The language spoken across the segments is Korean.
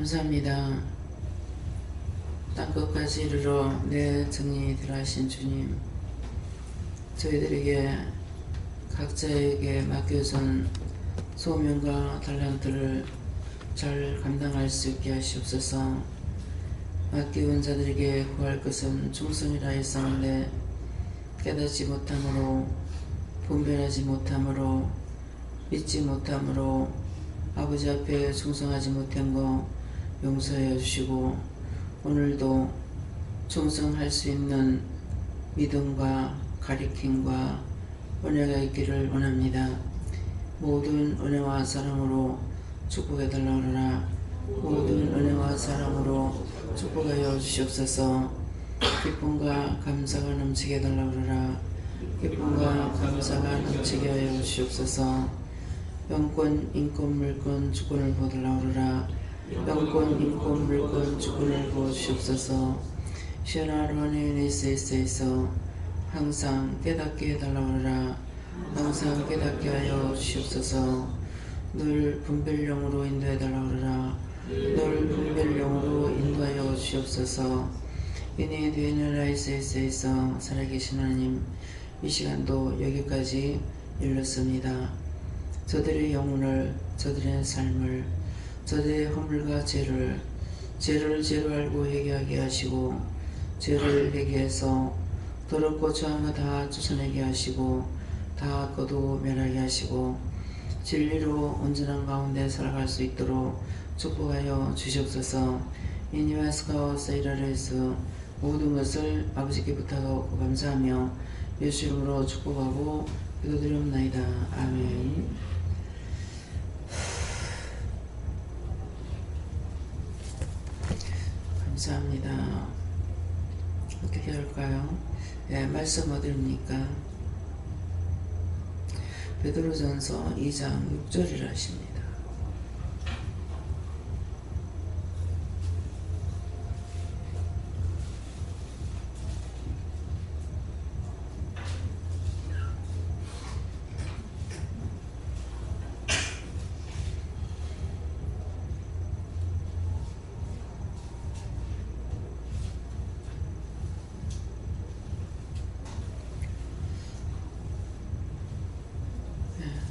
감사합니다. 땅끝까지 이르러 내 정리되라 하신 주님, 저희들에게 각자에게 맡겨진 소명과 달란트를 잘 감당할 수 있게 하시옵소서. 맡기운 자들에게 구할 것은 충성이라 했었는데 깨닫지 못함으로, 분별하지 못함으로, 믿지 못함으로 아버지 앞에 충성하지 못한 거 용서해 주시고, 오늘도 충성할 수 있는 믿음과 가리킴과 은혜가 있기를 원합니다. 모든 은혜와 사랑으로 축복해 달라 그러나 모든 은혜와 사랑으로 축복하여 주시옵소서. 기쁨과 감사가 넘치게 해달라 그러라. 기쁨과 감사가 넘치게 하여 주시옵소서. 영권, 인권, 물권, 주권을 보달라 그러라. 영권, 인권, 물권, 주권을 보주시옵소서. 시원하루만에 네세에서 항상 깨닫게 해달라 그러라. 항상 깨닫게 하여 주시옵소서. 늘 분별령으로 인도해달라 그러라. 늘 분별령으로 인도하여 주시옵소서. 이니 되는 라이스에서 살아계신 하나님, 이 시간도 여기까지 이르렀습니다. 저들의 영혼을, 저들의 삶을, 저들의 허물과 죄를 죄로 알고 회개하게 하시고, 죄를 회개해서 더럽고 저한 거 다 쫓아내게 하시고, 다 거두어 멸하게 하시고, 진리로 온전한 가운데 살아갈 수 있도록 축복하여 주시옵소서. 이니와스카와 사이라르에서 모든 것을 아버지께 부탁하고 감사하며 예수 이름으로 축복하고 기도드리옵나이다. 아멘. 감사합니다. 어떻게 할까요? 예, 말씀 어디입니까? 베드로전서 2장 6절이라 하십니다.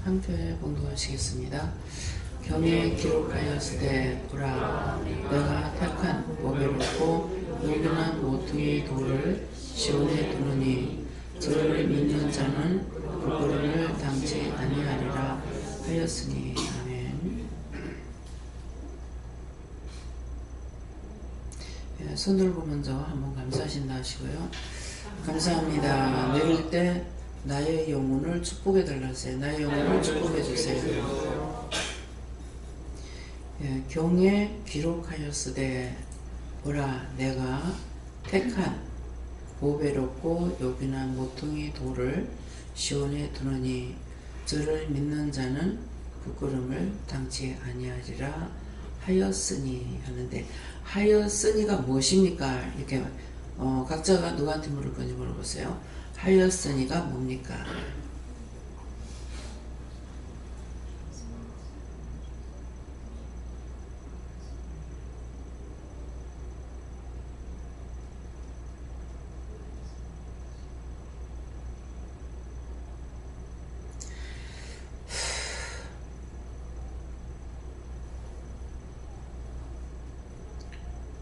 함께 봉독하시겠습니다. 경에 기록하였으되 보라, 내가 택한 보배롭고 요긴한 모퉁이 돌을 시온에 두느니 저를 믿는 자는 부끄러움을 당치 아니하리라 하였으니. 아멘. 예, 손 들고 먼저 한번 감사하신다 하시고요. 감사합니다. 내릴 때 나의 영혼을 축복해 달라세요. 나의 영혼을 축복해 주세요. 예, 경에 기록하였으되 보라, 내가 택한 보배롭고 요긴한 모퉁이 돌을 시온에 두느니 저를 믿는 자는 부끄러움을 당치 아니하리라 하였으니 하는데, 하였으니가 무엇입니까? 이렇게 각자가 누구한테 물을 건지 물어보세요. 하였으니가 뭡니까?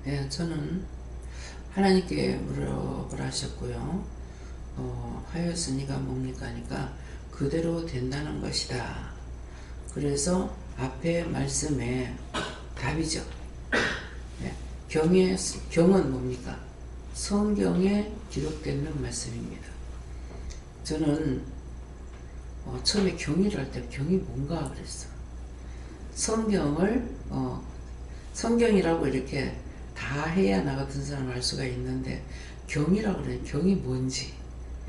예, 저는 하나님께 물어보라 하셨고요. 하였으니가 뭡니까 하니까 그대로 된다는 것이다. 그래서 앞에 말씀에 답이죠. 네. 경은 뭡니까? 성경에 기록되는 말씀입니다. 저는 처음에 경의를 할 때 경이 뭔가 그랬어. 성경이라고 이렇게 다 해야 나 같은 사람 알 수가 있는데, 경이라고 그래요. 경이 뭔지.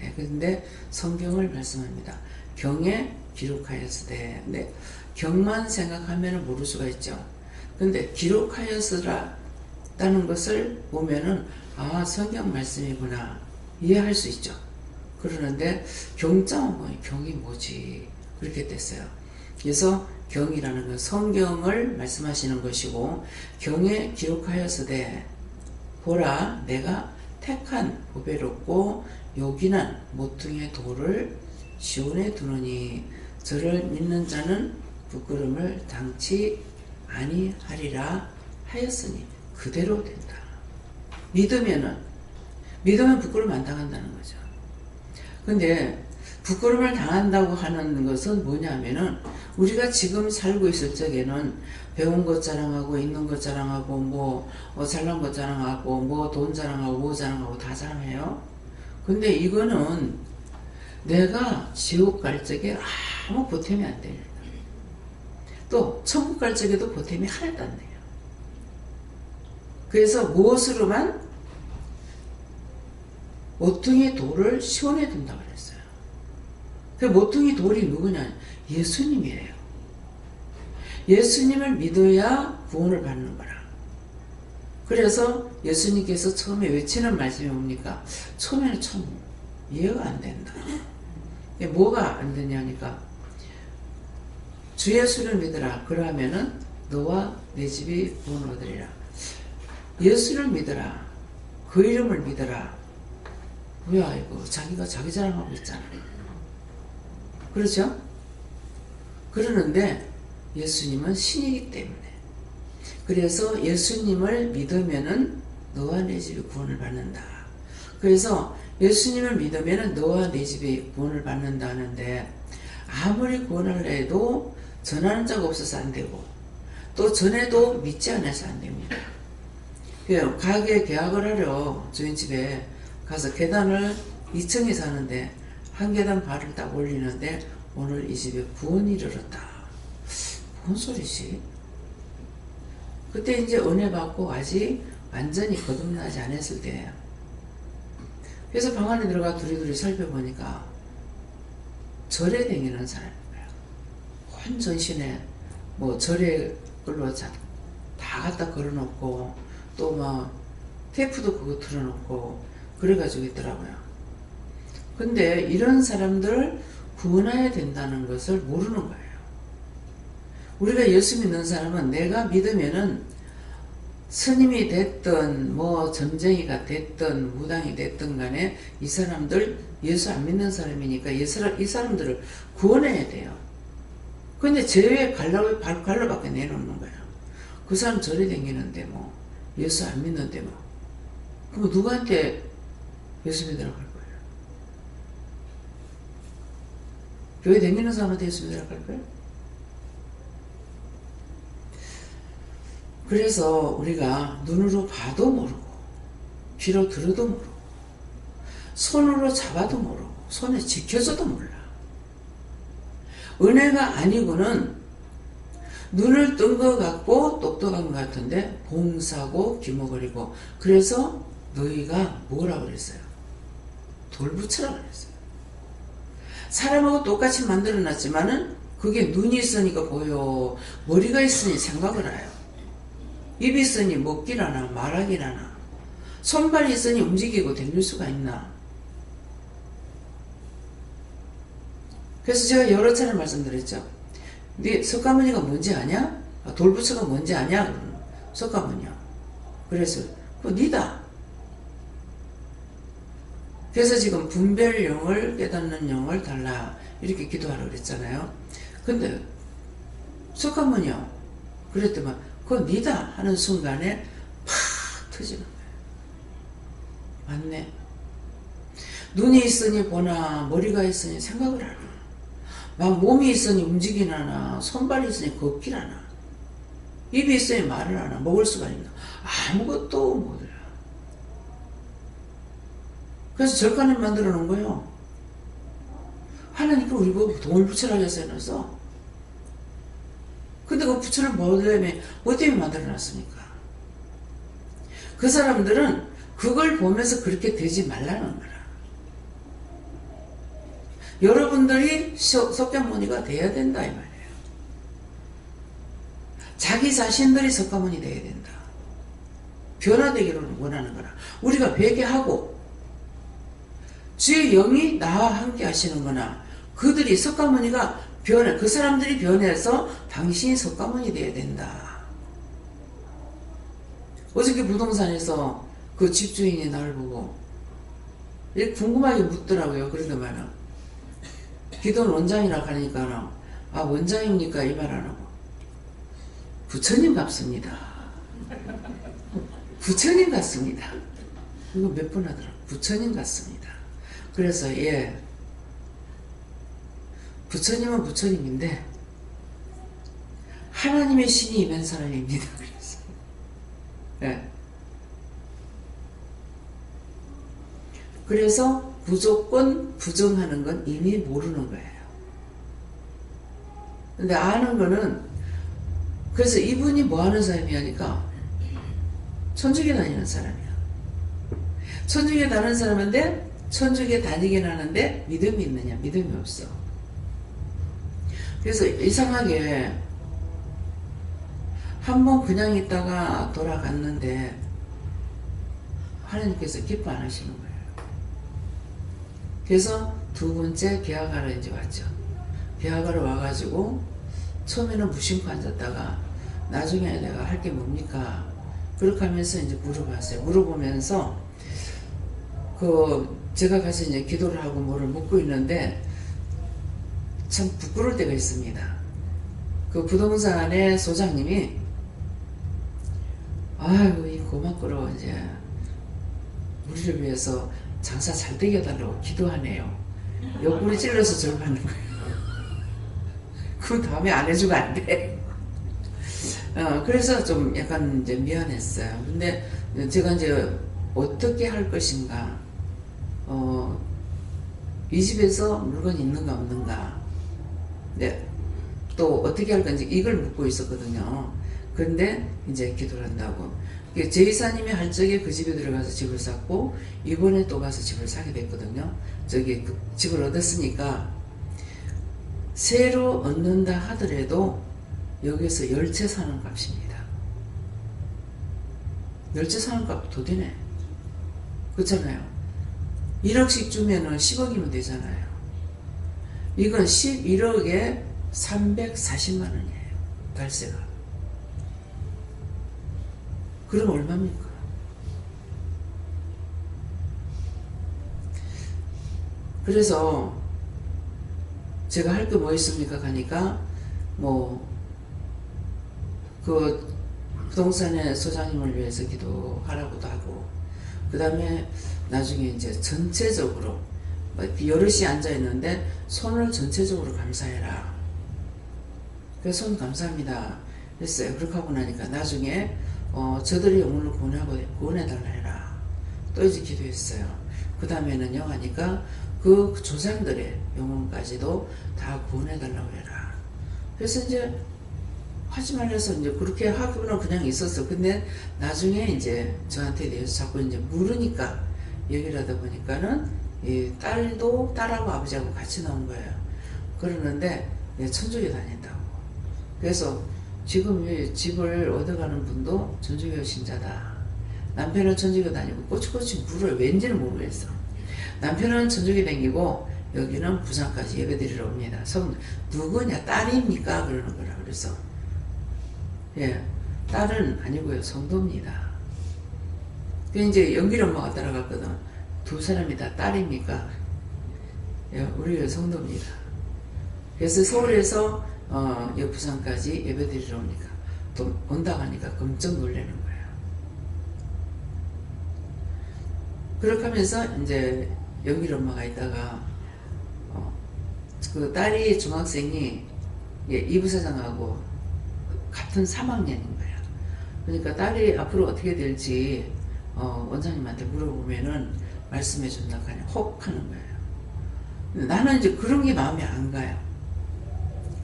예, 그런데 성경을 말씀합니다. 경에 기록하였으되. 네, 경만 생각하면 모를 수가 있죠. 근데 기록하였으라는 것을 보면은 성경 말씀이구나 이해할 수 있죠. 그러는데 경자는 경이 뭐지? 그렇게 됐어요. 그래서 경이라는 건 성경을 말씀하시는 것이고, 경에 기록하였으되 보라 내가 택한 보배롭고 요긴한 모퉁이의 돌을 시온에 두노니 저를 믿는 자는 부끄럼을 당치 아니하리라 하였으니 그대로 된다. 믿으면 부끄럼 안 당한다는 거죠. 근데 부끄럼을 당한다고 하는 것은 뭐냐면은 우리가 지금 살고 있을 적에는 배운 것 자랑하고 있는 것 자랑하고 뭐 잘난 것 자랑하고 뭐 돈 자랑하고 뭐 자랑하고 다 자랑해요. 근데 이거는 내가 지옥 갈 적에 아무 보탬이 안 돼요. 또 천국 갈 적에도 보탬이 하나도 안 돼요. 그래서 무엇으로만? 모퉁이 돌을 시온에 둔다고 그랬어요. 그 모퉁이 돌이 누구냐? 예수님이에요. 예수님을 믿어야 구원을 받는 거라. 그래서 예수님께서 처음에 외치는 말씀이 뭡니까? 처음에는 참 이해가 안 된다. 뭐가 안 되냐니까 주 예수를 믿으라. 그러면은 너와 내 집이 구원을 얻으리라. 예수를 믿으라. 그 이름을 믿으라. 뭐야 이거 자기가 자기 자랑하고 있잖아. 그렇죠? 그러는데 예수님은 신이기 때문에, 그래서 예수님을 믿으면은 너와 내 집이 구원을 받는다. 그래서 예수님을 믿으면은 너와 내 집이 구원을 받는다 하는데, 아무리 구원을 해도 전하는 자가 없어서 안 되고 또 전에도 믿지 않아서 안 됩니다. 가게 계약을 하려 저희 집에 가서 계단을 2층에 사는데 한 계단 발을 딱 올리는데 오늘 이 집에 구원이 이르렀다. 뭔 소리지? 그때 이제 은혜 받고 아직 완전히 거듭나지 않았을 때예요. 그래서 방 안에 들어가 두리두리 살펴보니까 절에 다니는 사람인 거예요. 온 전신에 뭐 절에 걸로 다 갖다 걸어놓고 또 막 테이프도 그거 틀어놓고 그래가지고 있더라고요. 근데 이런 사람들을 구원해야 된다는 것을 모르는 거예요. 우리가 예수 믿는 사람은 내가 믿으면은 스님이 됐든 뭐 점쟁이가 됐든 무당이 됐든 간에 이 사람들 예수 안 믿는 사람이니까 이 사람들을 구원해야 돼요. 근데 제외 갈로밖에 내놓는 거예요. 그 사람 절에 다니는데 뭐 예수 안 믿는데 뭐 그럼 누구한테 예수 믿으라고 할 거예요? 교회 다니는 사람한테 예수 믿으라고 할 거예요? 그래서 우리가 눈으로 봐도 모르고 귀로 들어도 모르고 손으로 잡아도 모르고 손에 지켜줘도 몰라. 은혜가 아니고는 눈을 뜬 것 같고 똑똑한 것 같은데 봉사고 기모거리고, 그래서 너희가 뭐라고 그랬어요? 돌붙이라고 그랬어요. 사람하고 똑같이 만들어놨지만은 그게 눈이 있으니까 보여, 머리가 있으니 생각을 해요. 입이 있으니 먹기라나 말하기라나, 손발이 있으니 움직이고 다닐 수가 있나. 그래서 제가 여러 차례 말씀드렸죠. 네 석가모니가 뭔지 아냐? 돌부처가 뭔지 아냐? 그러는 석가모니야. 그래서 그거 니다. 그래서 지금 분별령을 깨닫는 영을 달라 이렇게 기도하라고 그랬잖아요. 근데 석가모니야 그랬더만 그거 니다 하는 순간에 팍 터지는 거예요. 맞네. 눈이 있으니 보나 머리가 있으니 생각을 하나, 막 몸이 있으니 움직이나나 손발이 있으니 걷기라나, 입이 있으니 말을 하나, 먹을 수가 있나, 아무것도 못해요. 그래서 절간을 만들어 놓은 거예요. 하나님께 우리 보고 돈을 붙여라고 해서. 근데 그 부처를 뭐 때문에 만들어 놨습니까? 그 사람들은 그걸 보면서 그렇게 되지 말라는 거라. 여러분들이 석가모니가 돼야 된다 이 말이에요. 자기 자신들이 석가모니 돼야 된다. 변화되기를 원하는 거라. 우리가 회개하고 주의 영이 나와 함께 하시는 거나, 그들이 석가모니가 그 사람들이 변해서 당신이 석가모니 돼야 된다. 어저께 부동산에서 그 집주인이 나를 보고 이렇게 궁금하게 묻더라고요. 그러더만은 기도는 원장이라 하니까 아 원장입니까? 이 말 안 하고 부처님 같습니다. 부처님 같습니다. 이거 몇 번 하더라. 부처님 같습니다. 그래서 예 부처님은 부처님인데 하나님의 신이 임한 사람입니다. 그래서 예. 그래서 무조건 부정하는 건 이미 모르는 거예요. 근데 아는 거는 그래서 이분이 뭐 하는 사람이냐니까 천주교 다니는 사람이야. 천주교 다니는 사람인데 천주교 다니긴 하는데 믿음이 있느냐? 믿음이 없어. 그래서 이상하게 한번 그냥 있다가 돌아갔는데 하나님께서 기뻐 안 하시는 거예요. 그래서 두 번째 개화가로 이제 왔죠. 개화가로 와가지고 처음에는 무심코 앉았다가 나중에 내가 할 게 뭡니까? 그렇게 하면서 이제 물어봤어요. 물어보면서 제가 가서 이제 기도를 하고 뭐를 묻고 있는데 참 부끄러울 때가 있습니다. 그 부동산의 소장님이 아이고 이 고맙고로 이제 우리를 위해서 장사 잘 되게 해달라고 기도하네요. 옆구리 찔러서 절 받는 거예요. 그 다음에 안 해주면 안 돼. 그래서 좀 약간 이제 미안했어요. 근데 제가 이제 어떻게 할 것인가, 이 집에서 물건이 있는가 없는가, 네, 또 어떻게 할 건지 이걸 묻고 있었거든요. 그런데 이제 기도를 한다고. 제이사님이 할 적에 그 집에 들어가서 집을 샀고 이번에 또 가서 집을 사게 됐거든요. 저기 그 집을 얻었으니까 새로 얻는다 하더라도 여기서 열채 사는 값입니다. 열채 사는 값 더 되네. 그렇잖아요. 1억씩 주면은 10억이면 되잖아요. 이건 11억에 340만 원이에요. 달세가. 그럼 얼마입니까? 그래서 제가 할 게 뭐 있습니까? 가니까 그 부동산의 소장님을 위해서 기도하라고도 하고, 그 다음에 나중에 이제 전체적으로 여럿이 앉아 있는데 손을 전체적으로 감사해라. 그래서 손 감사합니다 했어요. 그렇게 하고 나니까 나중에 저들의 영혼을 구원해달라 해라. 또 이제 기도했어요. 그 다음에는요 하니까 그 조상들의 영혼까지도 다 구원해달라고 해라. 그래서 이제 하지 말래서 이제 그렇게 하고는 그냥 있었어. 근데 나중에 이제 저한테 대해서 자꾸 이제 물으니까 얘기를 하다 보니까는 이 딸도 딸하고 아버지하고 같이 나온 거예요. 그러는데 천주교 다닌다고. 그래서 지금 집을 얻어가는 분도 천주교 신자다. 남편은 천주교 다니고 꼬치꼬치 물어요. 왠지는 모르겠어. 남편은 천주교 다니고 여기는 부산까지 예배드리러 옵니다. 누구냐? 딸입니까? 그러는 거라. 그래서 예, 딸은 아니고요. 성도입니다. 그 이제 연길 엄마가 따라갔거든. 두 사람이 다 딸입니까? 예, 우리 성도입니다. 그래서 서울에서 부산까지 예배드리러 오니까 또 온다고 하니까 깜짝 놀라는 거예요. 그렇게 하면서 이제 연길 엄마가 있다가 그 딸이 중학생이 이부사장하고 같은 3학년인 거야. 그러니까 딸이 앞으로 어떻게 될지 원장님한테 물어보면은 말씀해 준다고 하냐 혹 하는 거예요. 나는 이제 그런 게 마음에 안 가요.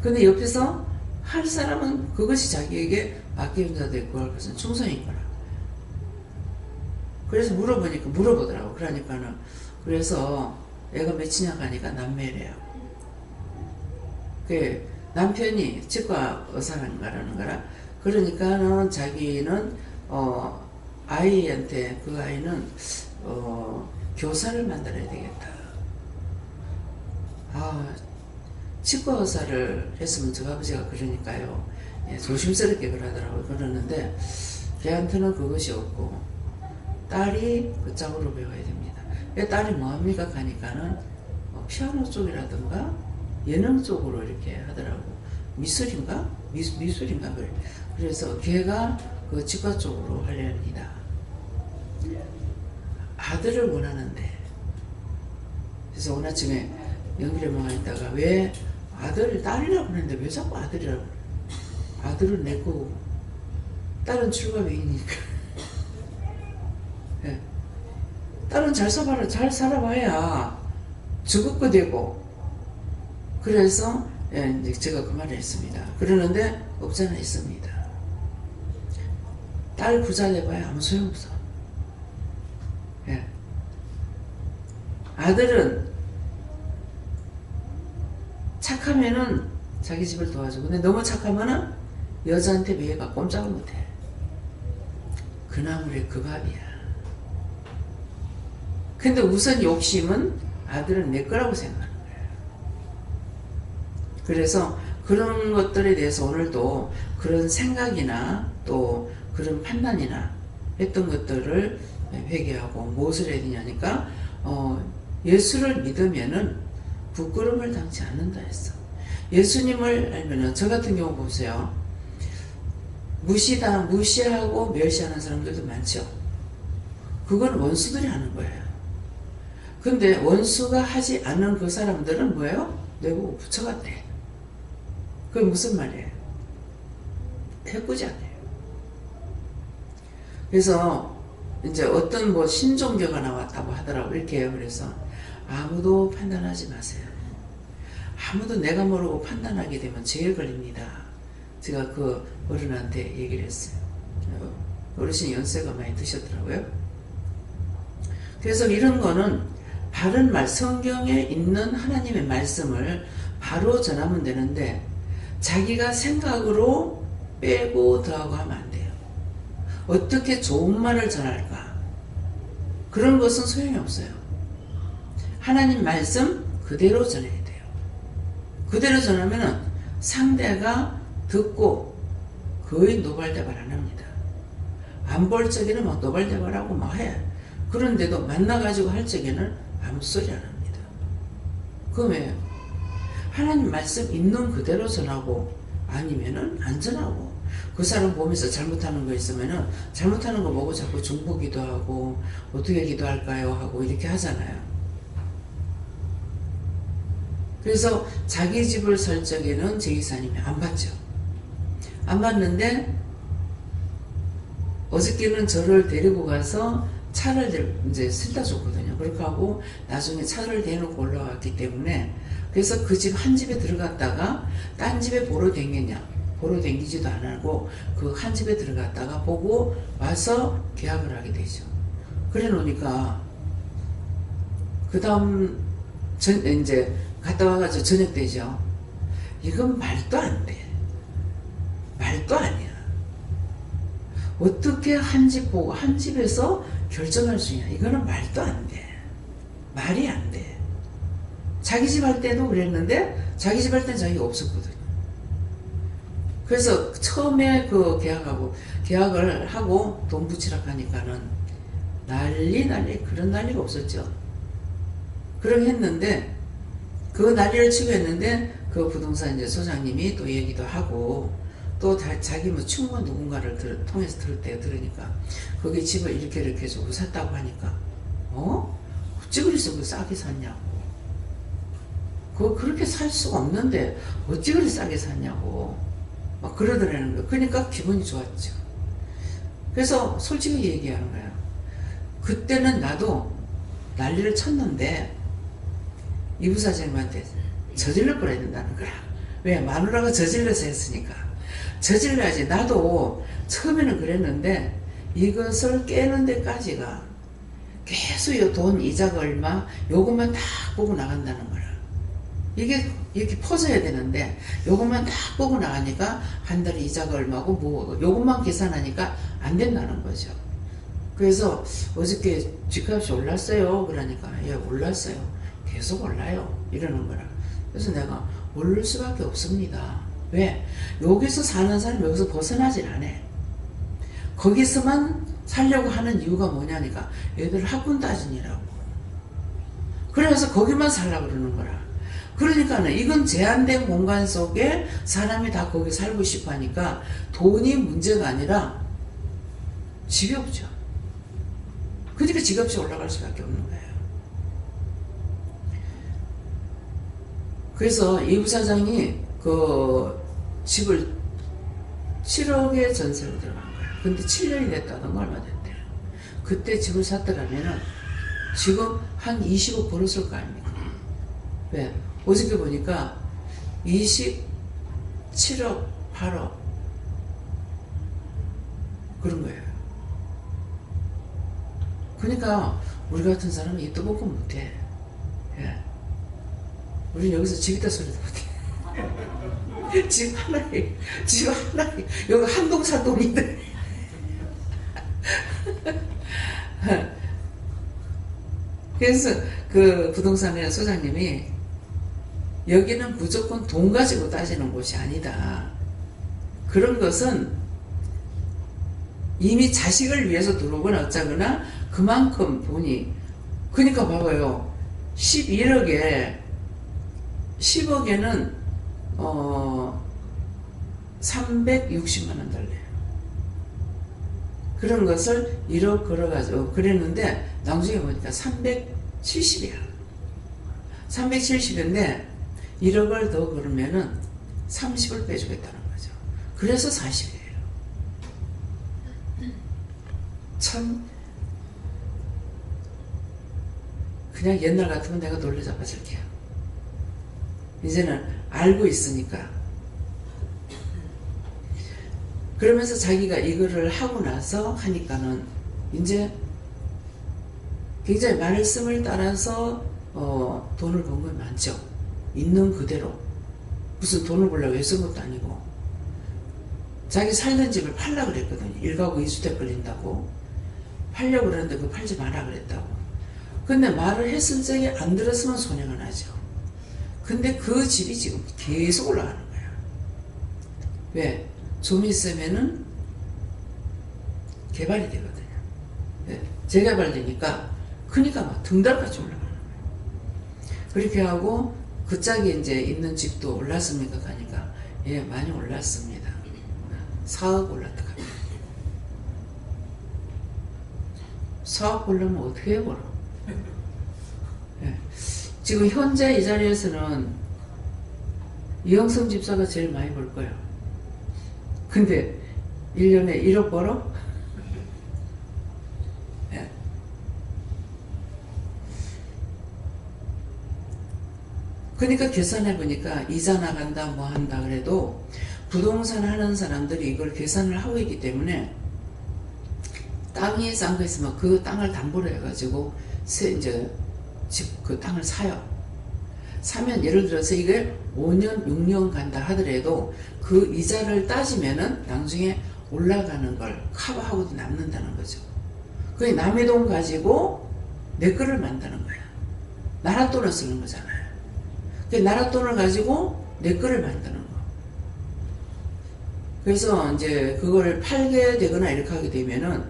근데 옆에서 할 사람은 그것이 자기에게 맡겨준다도 있고 할 것은 충성인 거라. 그래서 물어보더라고. 그러니까는 그래서 애가 몇이냐 가니까 남매래요. 그 남편이 치과 의사라는 거라. 그러니까는 자기는 아이한테 그 아이는 교사를 만들어야 되겠다. 치과 의사를 했으면 저 아버지가 그러니까요. 예, 조심스럽게 그러더라고요. 그러는데 걔한테는 그것이 없고 딸이 그 짝으로 배워야 됩니다. 딸이 뭐합니까? 가니까는 피아노 쪽이라든가 예능 쪽으로 이렇게 하더라고. 미술인가? 미술인가? 그래. 그래서 걔가 그 치과 쪽으로 하려합니다. 아들을 원하는데. 그래서 오늘 아침에 연기를 있다가 왜 아들, 딸이라고 그러는데 왜 자꾸 아들이라고 그래? 아들은 내 거고 딸은 출가외이니까. 네. 딸은 잘 살아봐야 죽었고 되고. 그래서 예, 이제 제가 그 말을 했습니다. 그러는데 없잖아 있습니다. 딸 부자 돼봐야 아무 소용없어. 예. 아들은 착하면은 자기 집을 도와주고, 근데 너무 착하면은 여자한테 매가 꼼짝을 못해. 그 나물에 그 밥이야. 근데 우선 욕심은 아들은 내 거라고 생각하는 거야. 그래서 그런 것들에 대해서 오늘도 그런 생각이나 또 그런 판단이나 했던 것들을 회개하고 무엇을 해야 되냐니까 예수를 믿으면은 부끄러움을 당치 않는다 했어. 예수님을 알면은 저 같은 경우 보세요. 무시하고 멸시하는 사람들도 많죠. 그건 원수들이 하는 거예요. 근데 원수가 하지 않은 그 사람들은 뭐예요? 내보고 부처같대. 그게 무슨 말이에요? 해꾸지 않아요. 그래서 이제 어떤 뭐 신종교가 나왔다고 하더라고. 이렇게 해요. 그래서 아무도 판단하지 마세요. 아무도 내가 모르고 판단하게 되면 죄에 걸립니다. 제가 그 어른한테 얘기를 했어요. 어르신 연세가 많이 드셨더라고요. 그래서 이런 거는 바른 말, 성경에 있는 하나님의 말씀을 바로 전하면 되는데 자기가 생각으로 빼고 더하고 하면 안 돼요. 어떻게 좋은 말을 전할까? 그런 것은 소용이 없어요. 하나님 말씀 그대로 전해야 돼요. 그대로 전하면 상대가 듣고 거의 노발대발 안 합니다. 안 볼 적에는 막 노발대발하고 막 해. 그런데도 만나가지고 할 적에는 아무 소리 안 합니다. 그럼 왜요? 하나님 말씀 있는 그대로 전하고 아니면은 안 전하고 그 사람 보면서 잘못하는 거 있으면은 잘못하는 거 보고 자꾸 중보기도 하고 어떻게 기도할까요? 하고 이렇게 하잖아요. 그래서 자기 집을 살 적에는 제기사님이 안 받죠. 안 받는데 어저께는 저를 데리고 가서 차를 이제 쓸다 줬거든요. 그렇게 하고 나중에 차를 대놓고 올라왔기 때문에 그래서 그 집 한 집에 들어갔다가 딴 집에 보러 댕기지도 안 하고 그 한 집에 들어갔다가 보고 와서 계약을 하게 되죠. 그래 놓으니까 그 다음 이제 갔다 와가지고 저녁 되죠. 이건 말도 안 돼. 말도 아니야. 어떻게 한 집 보고 한 집에서 결정할 수 있냐. 이거는 말도 안 돼. 말이 안 돼. 자기 집 할 때도 그랬는데 자기 집 할 때는 자기가 없었거든요. 그래서 처음에 그 계약을 하고 돈 붙이라 하니까는 난리 그런 난리가 없었죠. 그렇게 했는데 그 난리를 치고 했는데 그 부동산 이제 소장님이 또 얘기도 하고 또 자기 뭐 친구가 누군가를 통해서 들을 때 들으니까 거기 집을 이렇게 주고 샀다고 하니까 어찌 그래서 그 싸게 샀냐고. 그렇게 살 수가 없는데 어찌 그리 싸게 샀냐고 막 그러더라는 거예요. 그러니까 기분이 좋았죠. 그래서 솔직히 얘기하는 거예요. 그때는 나도 난리를 쳤는데 이부사장님한테 저질러 버려야 된다는 거야. 왜? 마누라가 저질러서 했으니까. 저질러야지. 나도 처음에는 그랬는데 이것을 깨는 데까지가 계속 돈 이자가 얼마 요것만 다 보고 나간다는 거야. 이게 이렇게 퍼져야 되는데 요것만 다 보고 나가니까 한 달에 이자가 얼마고 뭐 요것만 계산하니까 안 된다는 거죠. 그래서 어저께 집값이 올랐어요. 그러니까 예 올랐어요. 계속 올라요. 이러는 거라. 그래서 내가 오를 수밖에 없습니다. 왜? 여기서 사는 사람이 여기서 벗어나질 않아. 거기서만 살려고 하는 이유가 뭐냐니까 얘들 학군 따진이라고. 그래서 거기만 살려고 그러는 거라. 그러니까는 이건 제한된 공간 속에 사람이 다 거기 살고 싶어 하니까 돈이 문제가 아니라 집이 없죠. 그러니까 집값이 올라갈 수밖에 없는 거예요. 그래서 이 부사장이 그 집을 7억에 전세로 들어간 거예요. 근데 7년이 됐다던가 얼마 됐대요. 그때 집을 샀더라면은 지금 한 20억 벌었을 거 아닙니까? 왜? 어저께 보니까 27억, 8억 그런 거예요. 그러니까 우리 같은 사람은 입도 보고 못해. 예. 우린 여기서 집 있다 소리도 못해. 집 하나에 여기 한동산동인데. 그래서 그 부동산의 소장님이 여기는 무조건 돈 가지고 따지는 곳이 아니다. 그런 것은 이미 자식을 위해서 들어오거나 어쩌거나 그만큼 돈이, 그러니까 봐봐요. 10억에는 360만 원 달래요. 그런 것을 1억 걸어가지고 그랬는데 나중에 보니까 370이야. 370인데 1억을 더 걸으면은 30을 빼주겠다는 거죠. 그래서 40이에요. 참 그냥 옛날 같으면 내가 놀래 잡아줄게요. 이제는 알고 있으니까. 그러면서 자기가 이거를 하고 나서 하니까는 이제 굉장히 말씀을 따라서 돈을 번 건 많죠. 있는 그대로. 무슨 돈을 벌려고 애쓴 것도 아니고. 자기 살던 집을 팔려고 그랬거든요. 1가구 2주택 걸린다고. 팔려고 그랬는데 그거 팔지 마라 그랬다고. 근데 말을 했을 적에 안 들었으면 손해가 나죠. 근데 그 집이 지금 계속 올라가는 거야. 왜? 좀 있으면은 개발이 되거든요. 네. 재개발되니까 그러니까 막 등달같이 올라가는 거예요. 그렇게 하고 그 짝에 이제 있는 집도 올랐습니까? 가니까 예, 많이 올랐습니다. 4억 올랐다 합니다. 4억 벌려면 어떻게 벌어? 예. 지금 현재 이 자리에서는 이영성 집사가 제일 많이 벌 거예요. 근데 1년에 1억 벌어? 예. 그러니까 계산해보니까 이자 나간다 뭐 한다 그래도 부동산 하는 사람들이 이걸 계산을 하고 있기 때문에 땅이 싼 거 있으면 그 땅을 담보로 해가지고 이제 집 그 땅을 사요. 사면 예를 들어서 이게 5년 6년 간다 하더라도 그 이자를 따지면은 나중에 올라가는 걸 커버하고도 남는다는 거죠. 그게 남의 돈 가지고 내 거를 만드는 거야. 나라 돈을 쓰는 거잖아요. 그 나라 돈을 가지고 내 거를 만드는 거. 그래서 이제 그걸 팔게 되거나 이렇게 하게 되면은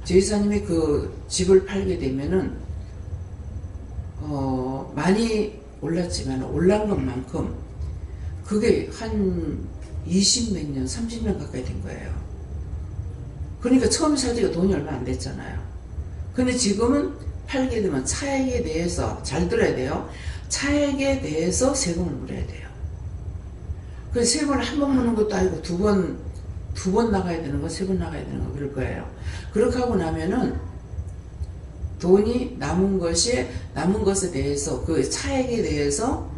제이사님이 그 집을 팔게 되면은 많이 올랐지만 올란 것만큼 그게 한 20몇 년, 30년 가까이 된 거예요. 그러니까 처음 살 때가 돈이 얼마 안 됐잖아요. 근데 지금은 팔게 되면 차액에 대해서 잘 들어야 돼요. 차액에 대해서 세금을 물어야 돼요. 그래서 세금을 한 번 무는 것도 아니고 두 번 나가야 되는 거, 세 번 나가야 되는 거 그럴 거예요. 그렇게 하고 나면은 돈이 남은 것에 대해서 그 차액에 대해서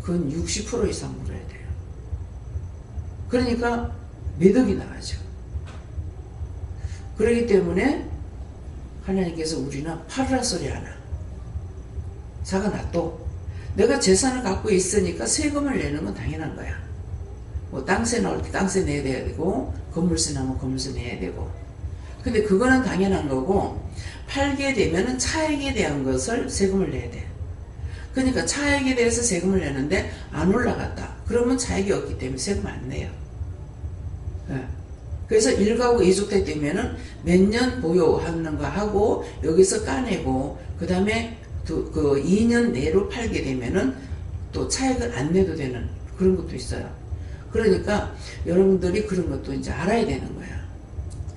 근 60% 이상 물어야 돼요. 그러니까 몇 억이 나가죠. 그렇기 때문에 하나님께서 우리는 팔으라 소리 하나. 자가 놔둬. 내가 재산을 갖고 있으니까 세금을 내는 건 당연한 거야. 뭐 땅세 나올 때 땅세 내야 되고 건물세 나오면 건물세 내야 되고. 근데 그거는 당연한 거고 팔게 되면은 차액에 대한 것을 세금을 내야 돼. 그러니까 차액에 대해서 세금을 내는데 안 올라갔다. 그러면 차액이 없기 때문에 세금 안 내요. 예. 그래서 1가구 2주택 되면은 몇 년 보유하는 거 하고 여기서 까내고 그 다음에 그 2년 내로 팔게 되면은 또 차액을 안 내도 되는 그런 것도 있어요. 그러니까 여러분들이 그런 것도 이제 알아야 되는 거야.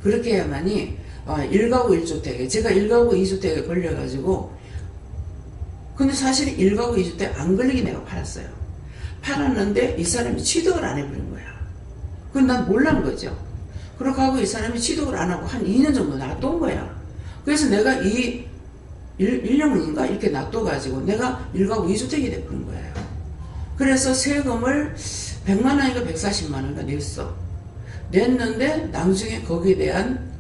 그렇게 해야만이 1가구 1주택에 제가 1가구 2주택에 걸려가지고 근데 사실 1가구 2주택 안 걸리게 내가 팔았어요. 팔았는데 이 사람이 취득을 안 해버린 거야. 그건 난 몰란 거죠. 그렇게 하고 이 사람이 취득을 안 하고 한 2년 정도 놔둔 거야. 그래서 내가 1년인가 이렇게 놔둬가지고 내가 1가구 2주택이 돼버린 거예요. 그래서 세금을 100만 원인가 140만 원인가 냈어. 냈는데 나중에 거기에 대한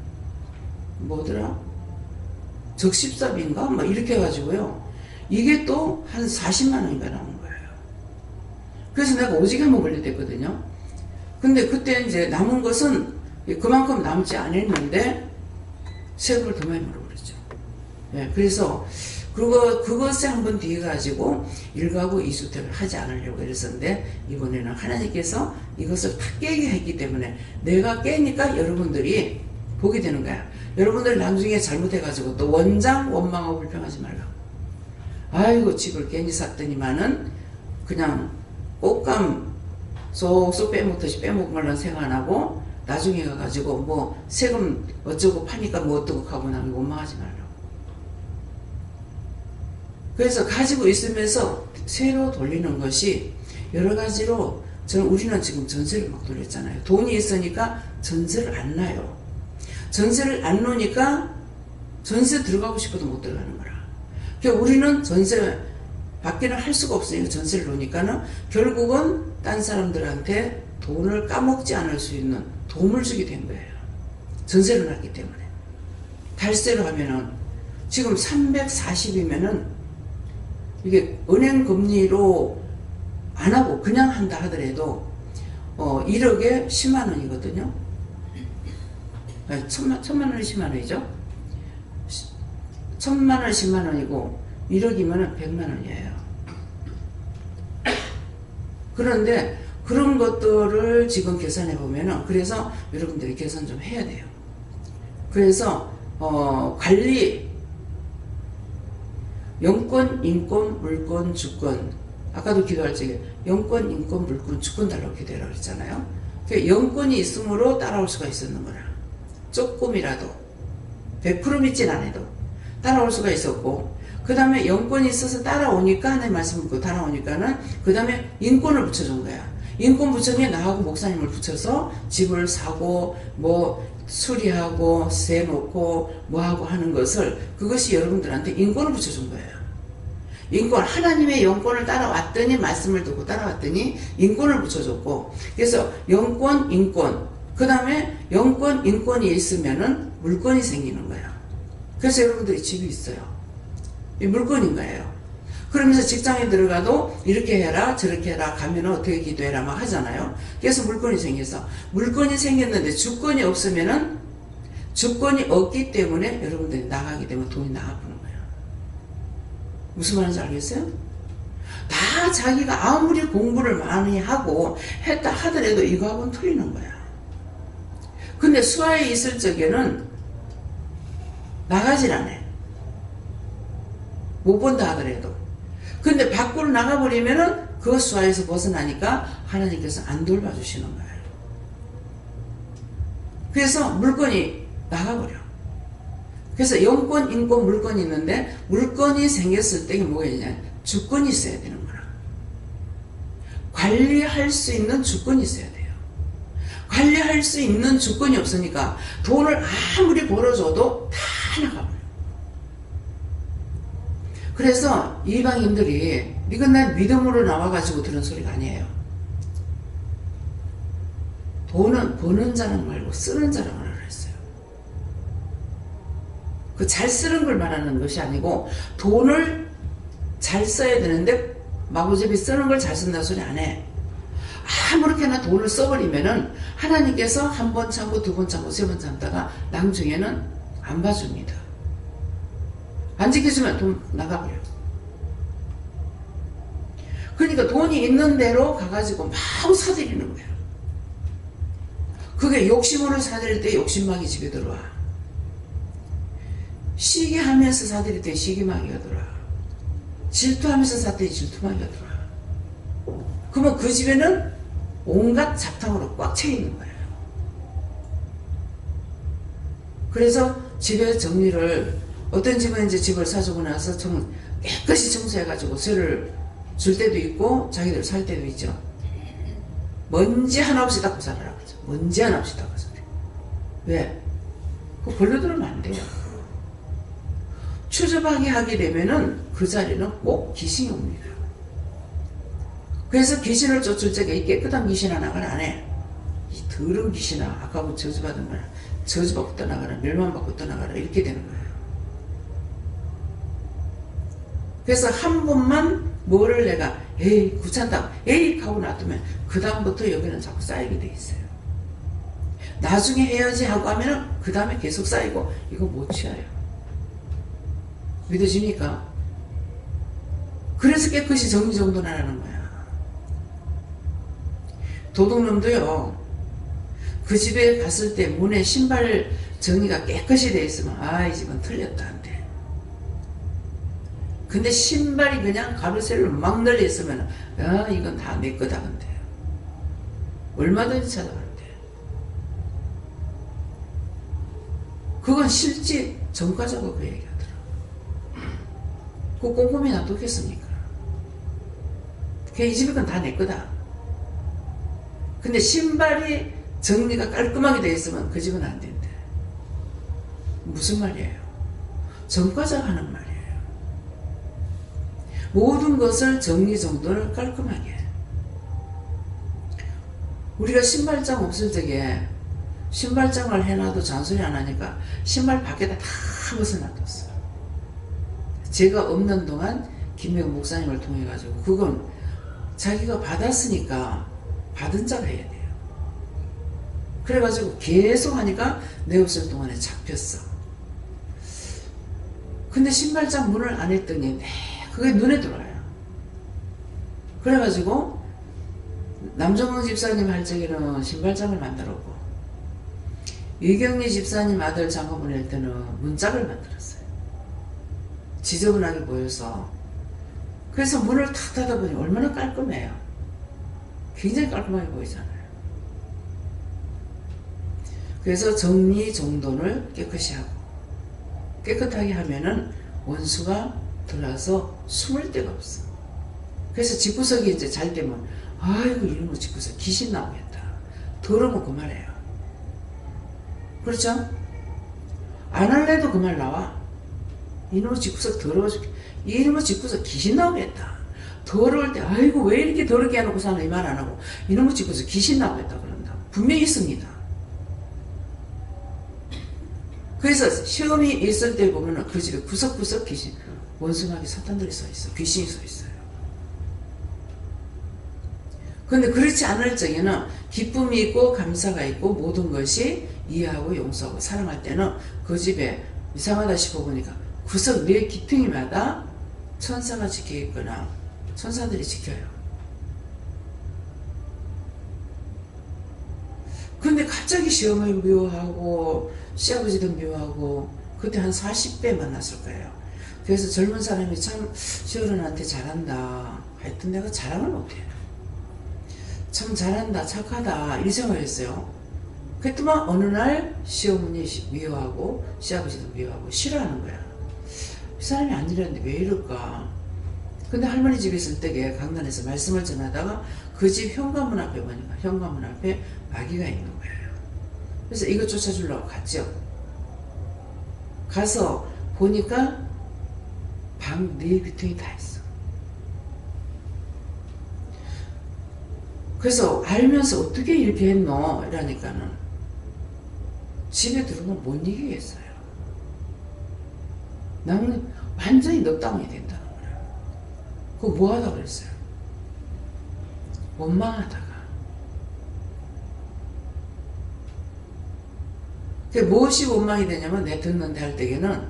뭐더라? 적십사비인가? 막 이렇게 해가지고요. 이게 또 한 40만 원인가 나온 거예요. 그래서 내가 오지게 한번 걸려댔거든요. 근데 그때 이제 남은 것은 그만큼 남지 않았는데 세금을 더 많이 물어버렸죠. 예, 그래서 그것에 한번 뒤에 가지고 1가구 2주택을 하지 않으려고 그랬었는데 이번에는 하나님께서 이것을 다 깨게 했기 때문에 내가 깨니까 여러분들이 보게 되는 거야. 여러분들 나중에 잘못해가지고 또 원망하고 불평하지 말라고. 아이고 집을 괜히 샀더니만은 그냥 꽃감 쏙쏙 빼먹듯이 빼먹으려는 생각 안 하고 나중에 가가지고 뭐 세금 어쩌고 파니까 뭐 어쩌고 하고 나면 원망하지 말라고. 그래서 가지고 있으면서 새로 돌리는 것이 여러 가지로 우리는 지금 전세를 막 돌렸잖아요. 돈이 있으니까 전세를 안 놔요. 전세를 안 놓으니까 전세 들어가고 싶어도 못 들어가는 거라. 그러니까 우리는 전세 받기는 할 수가 없으니까 전세를 놓으니까는 결국은 딴 사람들한테 돈을 까먹지 않을 수 있는 도움을 주게 된 거예요. 전세를 놨기 때문에. 달세로 하면은 지금 340이면은 이게 은행 금리로 안 하고 그냥 한다 하더라도 1억에 10만 원이거든요. 천만 원이 10만 원이죠. 1000만 원 10만 원이고 1억이면 100만 원이에요. 그런데 그런 것들을 지금 계산해 보면은 그래서 여러분들이 계산 좀 해야 돼요. 그래서 관리 영권, 인권, 물권, 주권. 아까도 기도할 적에 영권, 인권, 물권, 주권 달라고 기도하라고 했잖아요. 그러니까 영권이 있으므로 따라올 수가 있었는 거라. 조금이라도 100% 믿진 않아도 따라올 수가 있었고 그 다음에 영권이 있어서 따라오니까 하나님 말씀 듣고 따라오니까는 그 다음에 인권을 붙여준 거야. 인권 붙여면 나하고 목사님을 붙여서 집을 사고 뭐 수리하고 세 놓고 뭐하고 하는 것을 그것이 여러분들한테 인권을 붙여준 거예요. 인권, 하나님의 영권을 따라왔더니 말씀을 듣고 따라왔더니 인권을 붙여줬고 그래서 영권, 인권 그 다음에 영권, 인권이 있으면은 물권이 생기는 거예요. 그래서 여러분들이 집이 있어요. 이 물권인 거예요. 그러면서 직장에 들어가도 이렇게 해라 저렇게 해라 가면은 어떻게 기도해라 막 하잖아요. 그래서 물권이 생겨서 물권이 생겼는데 주권이 없으면은 주권이 없기 때문에 여러분들이 나가게 되면 돈이 나가보는 거예요. 무슨 말인지 알겠어요? 다 자기가 아무리 공부를 많이 하고 했다 하더라도 이거하고는 틀리는 거야. 근데 수하에 있을 적에는 나가질 않아요. 못 본다 하더라도. 근데 밖으로 나가버리면은 그 수하에서 벗어나니까 하나님께서 안 돌봐주시는 거예요. 그래서 물건이 나가버려. 그래서 영권, 인권, 물건이 있는데 물건이 생겼을 때 뭐가 있냐? 주권이 있어야 되는 거라. 관리할 수 있는 주권이 있어야 돼요. 관리할 수 있는 주권이 없으니까 돈을 아무리 벌어줘도 다 나가버려. 그래서 이방인들이 이건 난 믿음으로 나와가지고 들은 소리가 아니에요. 돈은 버는 자랑 말고 쓰는 자랑을 하라 했어요. 그 잘 쓰는 걸 말하는 것이 아니고 돈을 잘 써야 되는데 마구잡이 쓰는 걸 잘 쓴다는 소리 안 해. 아무렇게나 돈을 써버리면은 하나님께서 한 번 참고 두 번 참고 세 번 참다가 나중에는 안 봐줍니다. 안 지켜주면 돈 나가버려요. 그러니까 돈이 있는 대로 가가지고 막 사들이는 거야. 그게 욕심으로 사들일 때 욕심막이 집에 들어와. 시기 하면서 사들일 때 시기막이가 들어와. 질투하면서 사들일 때 질투막이가 들어와. 그러면 그 집에는 온갖 잡탕으로 꽉 차 있는 거예요. 그래서 집에 정리를, 어떤 집은 이제 집을 사주고 나서 깨끗이 청소해가지고 세를 줄 때도 있고 자기들 살 때도 있죠. 먼지 하나 없이 닦고 살아라 그러죠. 먼지 하나 없이 닦고 살아라. 왜? 그 벌레 들으면 안 돼요. 추접하게 하게 되면은 그 자리는 꼭 귀신이 옵니다. 그래서 귀신을 쫓을 적에 이 깨끗한 귀신 하나가 안 해. 이 더러운 귀신아, 아까 저주받은 거야. 저주받고 떠나가라, 멸망받고 떠나가라, 이렇게 되는 거예요. 그래서 한 번만 뭐를 내가 에이 귀찮다, 에이 하고 놔두면 그 다음부터 여기는 자꾸 쌓이게 돼 있어요. 나중에 해야지 하고 하면은 그 다음에 계속 쌓이고 이거 못 취해요. 믿어집니까? 그래서 깨끗이 정리정돈하라는 거야. 도둑놈도요, 그 집에 갔을 때 문에 신발 정리가 깨끗이 돼 있으면 이 집은 틀렸다 한대. 근데 신발이 그냥 가로세로 막 널려 있으면 이건 다 내 거다 근데. 얼마든지 찾아간대. 그건 실제 전과자가 그 얘기하더라. 그 꼼꼼히 놔두겠습니까? 이 집은 다 내 거다. 근데 신발이 정리가 깔끔하게 되어 있으면 그 집은 안 된대. 무슨 말이에요? 전과자가 하는 말이에요. 모든 것을 정리정돈을 깔끔하게. 우리가 신발장 없을 적에 신발장을 해놔도 잔소리 안 하니까 신발 밖에다 다 벗어놔뒀어요. 제가 없는 동안 김명 목사님을 통해 가지고 그건 자기가 받았으니까 받은 자가 해야 돼요. 그래가지고 계속 하니까 내 없을 동안에 잡혔어. 근데 신발장 문을 안 했더니 그게 눈에 들어와요. 그래가지고 남정호 집사님 할 적에는 신발장을 만들었고, 이경리 집사님 아들 장가 보낼 때는 문짝을 만들었어요. 지저분하게 보여서. 그래서 문을 탁 닫아보니 얼마나 깔끔해요. 굉장히 깔끔하게 보이잖아요. 그래서 정리정돈을 깨끗이 하고, 깨끗하게 하면은 원수가 들어와서 숨을 데가 없어. 그래서 집구석이 이제 잘 되면 아이고 이런 거 집구석 귀신 나오겠다. 더러우면 그 말이에요. 그렇죠? 안 할래도 그 말 나와. 이놈의 집구석 더러워 죽겠다. 이놈의 집구석 귀신 나오겠다. 더러울 때 아이고 왜 이렇게 더럽게 해놓고 사는 이 말 안 하고 이놈의 집구석 귀신 나오겠다 그런다. 분명히 있습니다. 그래서 시험이 있을 때 보면 그 집에 구석구석 귀신, 원숭아기 사탄들이 서 있어. 귀신이 서 있어요. 그런데 그렇지 않을 적에는 기쁨이 있고 감사가 있고 모든 것이 이해하고 용서하고 사랑할 때는 그 집에 이상하다 싶어 보니까 구석 매 기퉁이마다 천사가 지켜 있거나 천사들이 지켜요. 근데 갑자기 시어머니 미워하고 시아버지도 미워하고 그때 한 40배 만났을 거예요. 그래서 젊은 사람이 참 시어른한테 잘한다. 하여튼 내가 자랑을 못해요. 참 잘한다, 착하다 이 생각했어요. 그랬더만 어느 날 시어머니 미워하고 시아버지도 미워하고 싫어하는 거야. 이 사람이 안 이랬는데 왜 이럴까. 근데 할머니 집에 있을 때에 강단에서 말씀을 전하다가 그 집 현관문 앞에 보니까 현관문 앞에 마귀가 있는 거예요. 그래서 이거 쫓아주려고 갔죠. 가서 보니까 방 4귀퉁이 다 있어. 그래서 알면서 어떻게 이렇게 했노? 이러니까는 집에 들어오면 못 이기겠어요. 나는 완전히 넉다운이 된다는 거야. 그거 뭐 하다 그랬어요? 원망하다가. 무엇이 원망이 되냐면 내 듣는데 할 때에는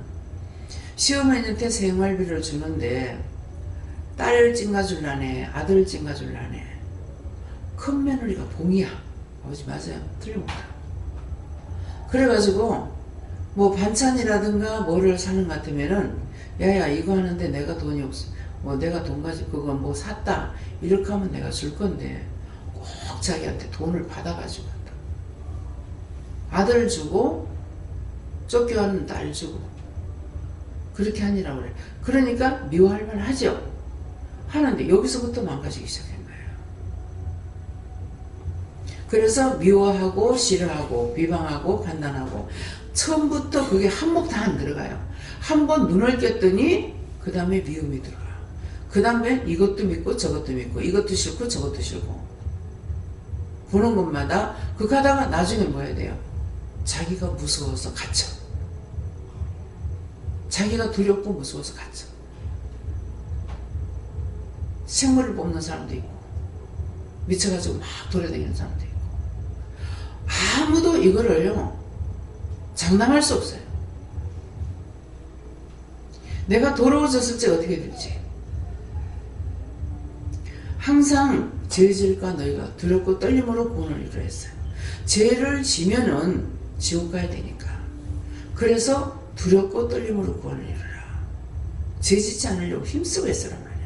시어머니한테 생활비를 주는데 딸 찡가줄라네, 아들 찡가줄라네. 큰 며느리가 봉이야. 아버지 맞아요. 틀림없다. 그래가지고 뭐 반찬이라든가 뭐를 사는 것 같으면은 야야 이거 하는데 내가 돈이 없어. 뭐 내가 돈 가지고 그거 뭐 샀다. 이렇게 하면 내가 줄 건데 꼭 자기한테 돈을 받아가지고 한다. 아들 주고 쫓겨가는 딸 주고 그렇게 하니라고 그래. 그러니까 미워할 만 하죠. 하는데 여기서부터 망가지기 시작한 거예요. 그래서 미워하고 싫어하고 비방하고 판단하고 처음부터 그게 한몫 다 안 들어가요. 한번 눈을 꼈더니 그 다음에 미움이 들어가요. 그 다음에 이것도 믿고 저것도 믿고 이것도 싫고 저것도 싫고 보는 것마다 그 가다가 나중에 뭐 해야 돼요? 자기가 무서워서 갇혀. 자기가 두렵고 무서워서 갇혀. 생물을 뽑는 사람도 있고 미쳐가지고 막 돌아다니는 사람도 있고 아무도 이거를요 장담할 수 없어요. 내가 더러워졌을 때 어떻게 될지. 항상 죄 질까 너희가 두렵고 떨림으로 구원을 이루려 했어요. 죄를 지면은 지옥 가야 되니까. 그래서 두렵고 떨림으로 구원을 이루라. 죄 짓지 않으려고 힘쓰고 했으란 말이에요.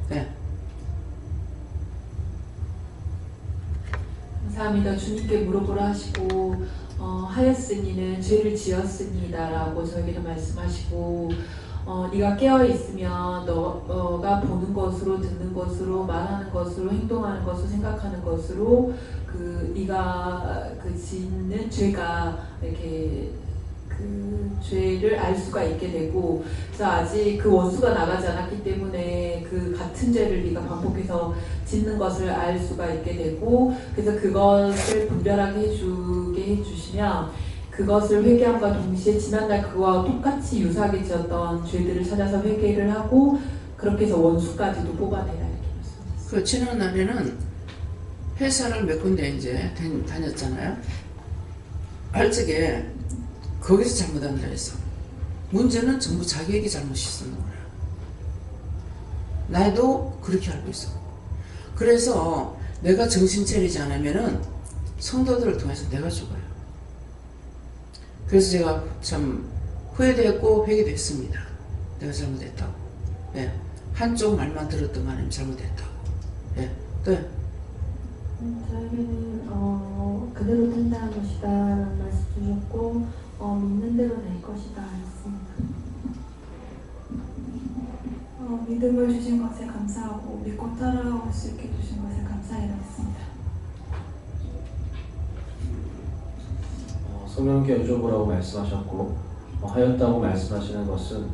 네. 감사합니다. 주님께 물어보라 하시고 하였으니는 죄를 지었습니다 라고 저에게는 말씀하시고 네가 깨어있으면 너가 보는 것으로 듣는 것으로 말하는 것으로 행동하는 것으로 생각하는 것으로 네가 짓는 죄가 이렇게 그 죄를 알 수가 있게 되고 그래서 아직 그 원수가 나가지 않았기 때문에 그 같은 죄를 네가 반복해서 짓는 것을 알 수가 있게 되고 그래서 그것을 분별하게 해주시면 그것을 회개함과 동시에 지난날 그와 똑같이 유사하게 지었던 죄들을 찾아서 회개를 하고 그렇게 해서 원수까지도 뽑아내라 이렇게 말씀하셨어요. 그 지난날에는 회사를 몇 군데 이제 다녔잖아요. 할 적에 거기서 잘못한다 했어. 문제는 전부 자기에게 잘못이 있었는 거야. 나도 그렇게 알고 있어. 그래서 내가 정신 차리지 않으면은 성도들을 통해서 내가 죽어요. 그래서 제가 참 후회됐고 회개도 했습니다. 내가 잘못했다고. 예. 한쪽 말만 들었던 하나님 잘못했다고. 예. 또 저에게는 그대로 된다는 것이다 라는 말씀 주셨고 믿는 대로 될 것이다 했습니다. 믿음을 주신 것에 감사하고 믿고 따라올 수 있게 주신 것에 감사해라 했습니다. 성령께 여쭤보라고 말씀하셨고 하였다고 말씀하시는 것은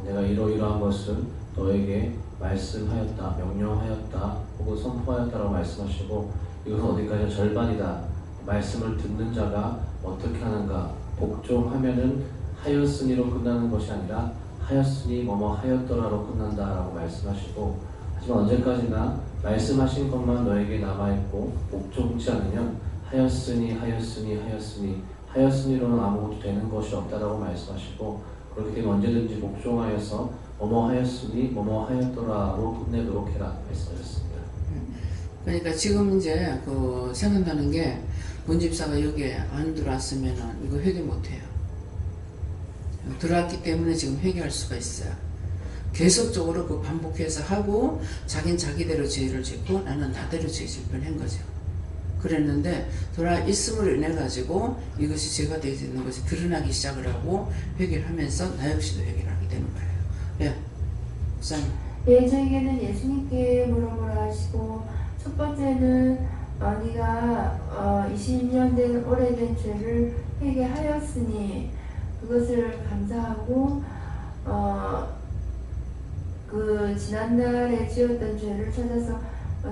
내가 이러이러한 것을 너에게 말씀하였다, 명령하였다, 혹은 선포하였다라고 말씀하시고 이것은 어디까지 절반이다. 말씀을 듣는 자가 어떻게 하는가 복종하면은 하였으니로 끝나는 것이 아니라 하였으니 뭐뭐 하였더라로 끝난다라고 말씀하시고 하지만 언제까지나 말씀하신 것만 너에게 남아있고 복종치 않으면 하였으니로는 아무것도 되는 것이 없다라고 말씀하시고 그렇게 되면 언제든지 복종하여서 뭐뭐 하였으니 뭐뭐 하였더라로 끝내도록 해라 말씀하셨습니다. 그러니까 지금 이제 생각나는 게 문집사가 여기에 안 들어왔으면 이거 회개 못해요. 들어왔기 때문에 지금 회개할 수가 있어요. 계속적으로 반복해서 하고 자긴 자기대로 죄를 짓고 나는 나대로 죄 질 뻔한 거죠. 그랬는데 돌아 있음으로 인해 가지고 이것이 죄가 되어 있는 것이 드러나기 시작을 하고 회개를 하면서 나 역시도 회개를 하게 되는 거예요. 예, 목사님. 예, 저에게는 예수님께 물어보라 하시고 첫 번째는 네가 20년 된 오래된 죄를 회개하였으니 그것을 감사하고 그 지난날에 지었던 죄를 찾아서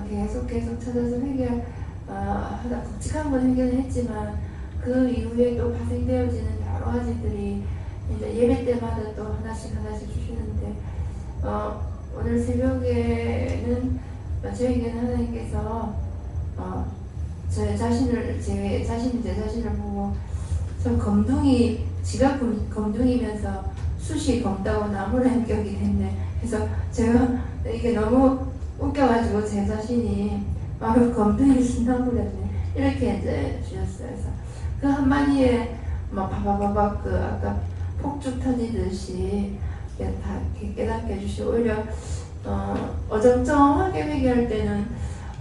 계속 찾아서 하다 굵직한 건 회개는 했지만 그 이후에 또 파생되어지는 여러 가지들이 이제 예배 때마다 또 하나씩 주시는데 오늘 새벽에는 저에게는 하나님께서 제 자신을 보고 참 지가 검둥이면서 숱이 검다고 나무라 인격이 됐네. 그래서 제가 이게 너무 웃겨가지고 제 자신이 검둥이 신나버렸네. 이렇게 이제 주셨어요. 그래서 그 한마디에 막 바바바박 그 아까 폭죽 터지듯이 다 이렇게 깨닫게 해주시고, 오히려 어정쩡하게 회개할 때는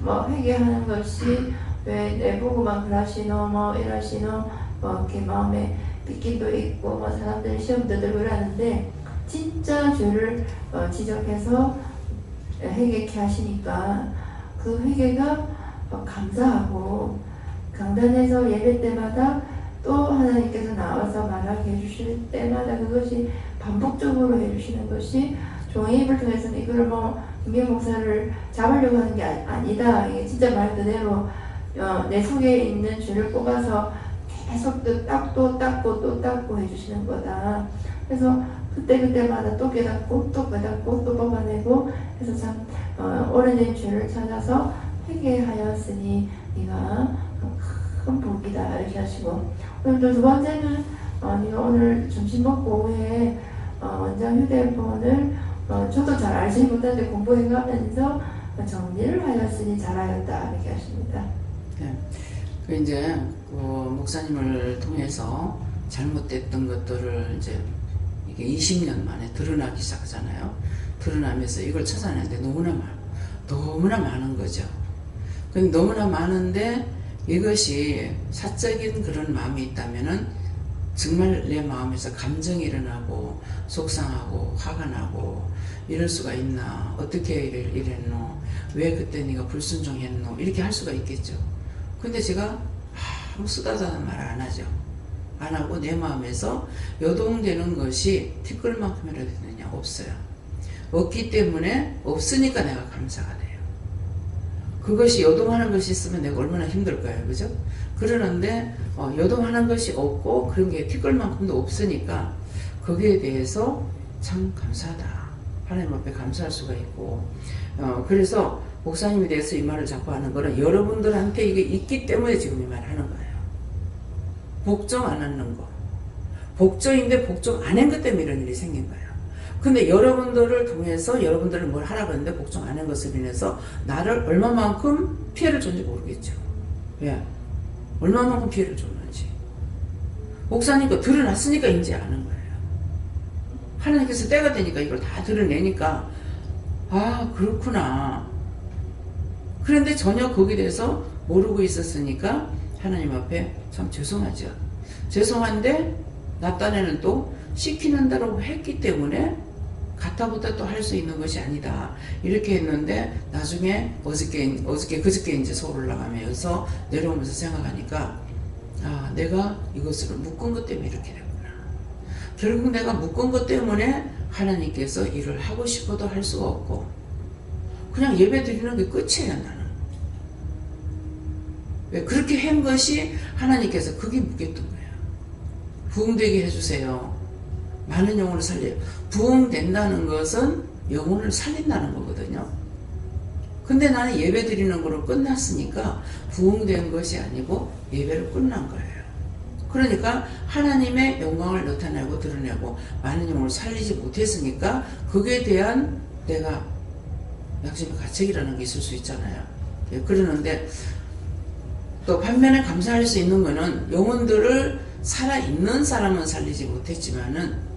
뭐 회개하는 것이 왜 내보고만 그러시노 뭐 이러시노 뭐 이렇게 마음에 삐끼도 있고 뭐 사람들이 시험도 들고 그러는데, 진짜 죄를 지적해서 회개케 하시니까 그 회개가 감사하고, 강단에서 예배 때마다 또 하나님께서 나와서 말하게 해주실 때마다 그것이 반복적으로 해주시는 것이, 종이입을 통해서는 이걸 뭐 김경 목사를 잡으려고 하는 게 아니다. 이게 진짜 말 그대로 내 속에 있는 죄를 뽑아서 계속 또 닦고 또 닦고 해주시는 거다. 그래서 그때마다 또 깨닫고 또 깨닫고 또 뽑아내고 해서 참 오래된 죄를 찾아서 회개하였으니 네가 큰 복이다 이렇게 하시고, 오늘 두 번째는 네가 오늘 점심 먹고 오후에 원장 휴대폰을 저도 잘 알지 못하는데 공부해가면서 정리를 하였으니 잘하였다 이렇게 하십니다. 네. 그 이제 그 목사님을 통해서 잘못됐던 것들을 이제 이게 20년 만에 드러나기 시작하잖아요. 드러나면서 이걸 찾아내는데 너무나 많은 거죠. 너무나 많은데 이것이 사적인 그런 마음이 있다면은 정말 내 마음에서 감정이 일어나고 속상하고 화가 나고 이럴 수가 있나, 어떻게 이랬노, 왜 그때 네가 불순종했노, 이렇게 할 수가 있겠죠. 근데 제가 아무 쓰다다는 말을 안 하죠. 안 하고 내 마음에서 요동되는 것이 티끌만큼이라도 되느냐, 없어요. 없기 때문에 없으니까 내가 감사가 돼요. 그것이 요동하는 것이 있으면 내가 얼마나 힘들까요, 그죠? 그러는데 요동하는 것이 없고 그런 게 티끌만큼도 없으니까 거기에 대해서 참 감사하다, 하나님 앞에 감사할 수가 있고, 그래서 목사님에 대해서 이 말을 자꾸 하는 거는 여러분들한테 이게 있기 때문에 지금 이 말을 하는 거예요. 복종 안 하는 거, 복종인데 복종 안 한 것 때문에 이런 일이 생긴 거예요. 근데 여러분들을 통해서 여러분들을 뭘 하라고 했는데 복종 안 한 것을 인해서 나를 얼마만큼 피해를 줬는지 모르겠죠. 왜? 얼마만큼 피해를 줬는지. 목사님 거 드러났으니까 이제 아는 거예요. 하나님께서 때가 되니까 이걸 다 드러내니까 아 그렇구나. 그런데 전혀 거기에 대해서 모르고 있었으니까 하나님 앞에 참 죄송하죠. 죄송한데 나 딴에는 또 시키는 대로 했기 때문에 가타부타 또 할 수 있는 것이 아니다 이렇게 했는데, 나중에 어저께 그저께 이제 서울 올라가면서 내려오면서 생각하니까 아 내가 이것을 묶은 것 때문에 이렇게 됐구나. 결국 내가 묶은 것 때문에 하나님께서 일을 하고 싶어도 할 수가 없고 그냥 예배 드리는 게 끝이에요. 나는 왜 그렇게 한 것이 하나님께서 그게 묻겠던 거예요. 부흥되게 해주세요. 많은 영혼을 살려요. 부흥된다는 것은 영혼을 살린다는 거거든요. 근데 나는 예배 드리는 거로 끝났으니까 부흥된 것이 아니고 예배로 끝난 거예요. 그러니까 하나님의 영광을 나타내고 드러내고 많은 영혼을 살리지 못했으니까 그에 대한 내가 양심의 가책이라는 게 있을 수 있잖아요. 예, 그러는데 또 반면에 감사할 수 있는 거는 영혼들을 살아있는 사람은 살리지 못했지만은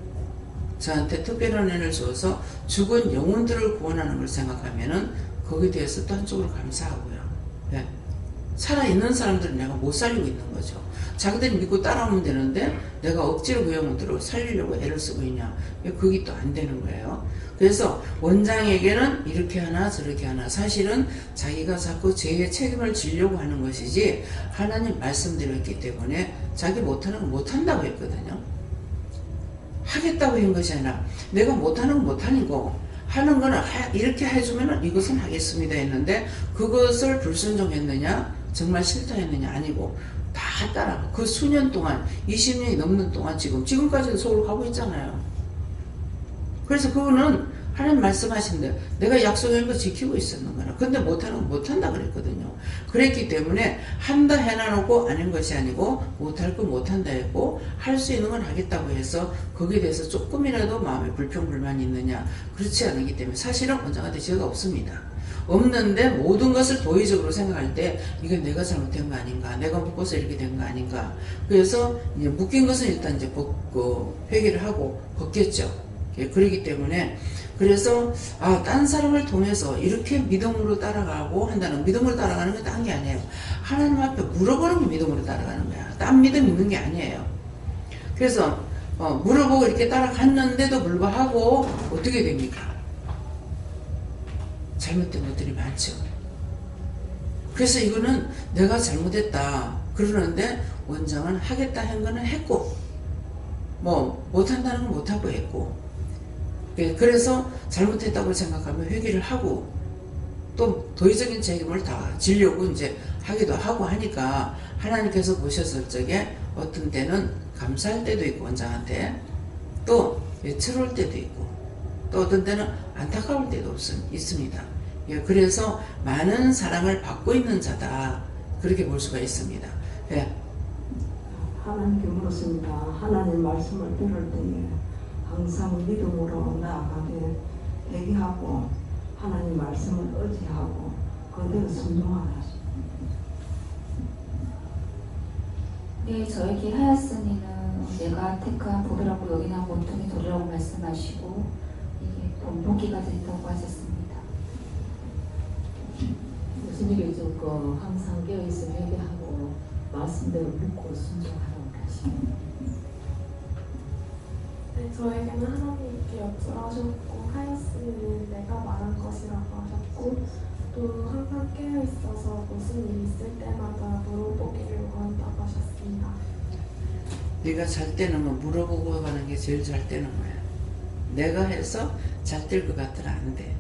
저한테 특별한 은혜를 주어서 죽은 영혼들을 구원하는 걸 생각하면은 거기에 대해서 또 한쪽으로 감사하고요. 네. 살아있는 사람들은 내가 못 살리고 있는 거죠. 자기들이 믿고 따라오면 되는데 내가 억지로 그 영혼들을 살리려고 애를 쓰고 있냐. 그게 또 안 되는 거예요. 그래서 원장에게는 이렇게 하나 저렇게 하나, 사실은 자기가 자꾸 죄의 책임을 지려고 하는 것이지 하나님 말씀드렸기 때문에 자기 못하는 건 못한다고 했거든요. 하겠다고 한 것이 아니라 내가 못하는 건 못하니고 하는 거는 이렇게 해주면 이것은 하겠습니다 했는데 그것을 불순종했느냐 정말 싫다 했느냐 아니고 다 따라가. 그 수년 동안 20년이 넘는 동안 지금까지도 서울 가고 있잖아요. 그래서 그거는 하나님 말씀하신데 내가 약속한 거 지키고 있었는 거라. 근데 못하는 건 못한다 그랬거든요. 그랬기 때문에 한다 해놔놓고 아닌 것이 아니고 못할 거 못한다 했고 할 수 있는 건 하겠다고 해서 거기에 대해서 조금이라도 마음에 불평불만이 있느냐, 그렇지 않기 때문에 사실은 원장한테 죄가 없습니다. 없는데 모든 것을 도의적으로 생각할 때 이건 내가 잘못된 거 아닌가, 내가 묶어서 이렇게 된 거 아닌가. 그래서 이제 묶인 것은 일단 이제 회개를 하고 벗겼죠. 그렇기 때문에 그래서 딴 사람을 통해서 이렇게 믿음으로 따라가고 한다는, 믿음으로 따라가는 건 딴 게 아니에요. 하나님 앞에 물어보는 게 믿음으로 따라가는 거야. 딴 믿음 있는 게 아니에요. 그래서 물어보고 이렇게 따라갔는데도 불구하고 어떻게 됩니까? 잘못된 것들이 많죠. 그래서 이거는 내가 잘못했다 그러는데 원장은 하겠다 한 거는 했고 못한다는 건 못하고 했고, 그래서 잘못했다고 생각하면 회개를 하고 또 도의적인 책임을 다 지려고 이제 하기도 하고 하니까 하나님께서 보셨을 적에 어떤 때는 감사할 때도 있고 원장한테 또 외로울 때도 있고 또 어떤 때는 안타까울 때도 있습니다. 그래서 많은 사랑을 받고 있는 자다 그렇게 볼 수가 있습니다. 하나님께 물었습니다. 하나님 말씀을 들을 때에 항상 믿음으로 나아가게 회개하고 하나님 말씀을 의지하고 그대로 순종하라. 네, 저에게 하였으니는 내가 택한 복이라고 여기나 모퉁이 돌이라고 말씀하시고 이게 본보기가 된다고 하셨습니다. 예수님이 좀 항상 깨어있어 회개하고 말씀대로 묻고 순종하라고 하십니다. 네, 저에게는 하나님께 역설하셨고 하였으니 내가 말한 것이라고 하셨고 또 항상 깨어있어서 무슨 일이 있을 때마다 물어보기를 원한다고 하셨습니다. 네가 잘 때는 물어보고 가는 게 제일 잘 되는 거야. 내가 해서 잘 될 것 같더라 안 돼.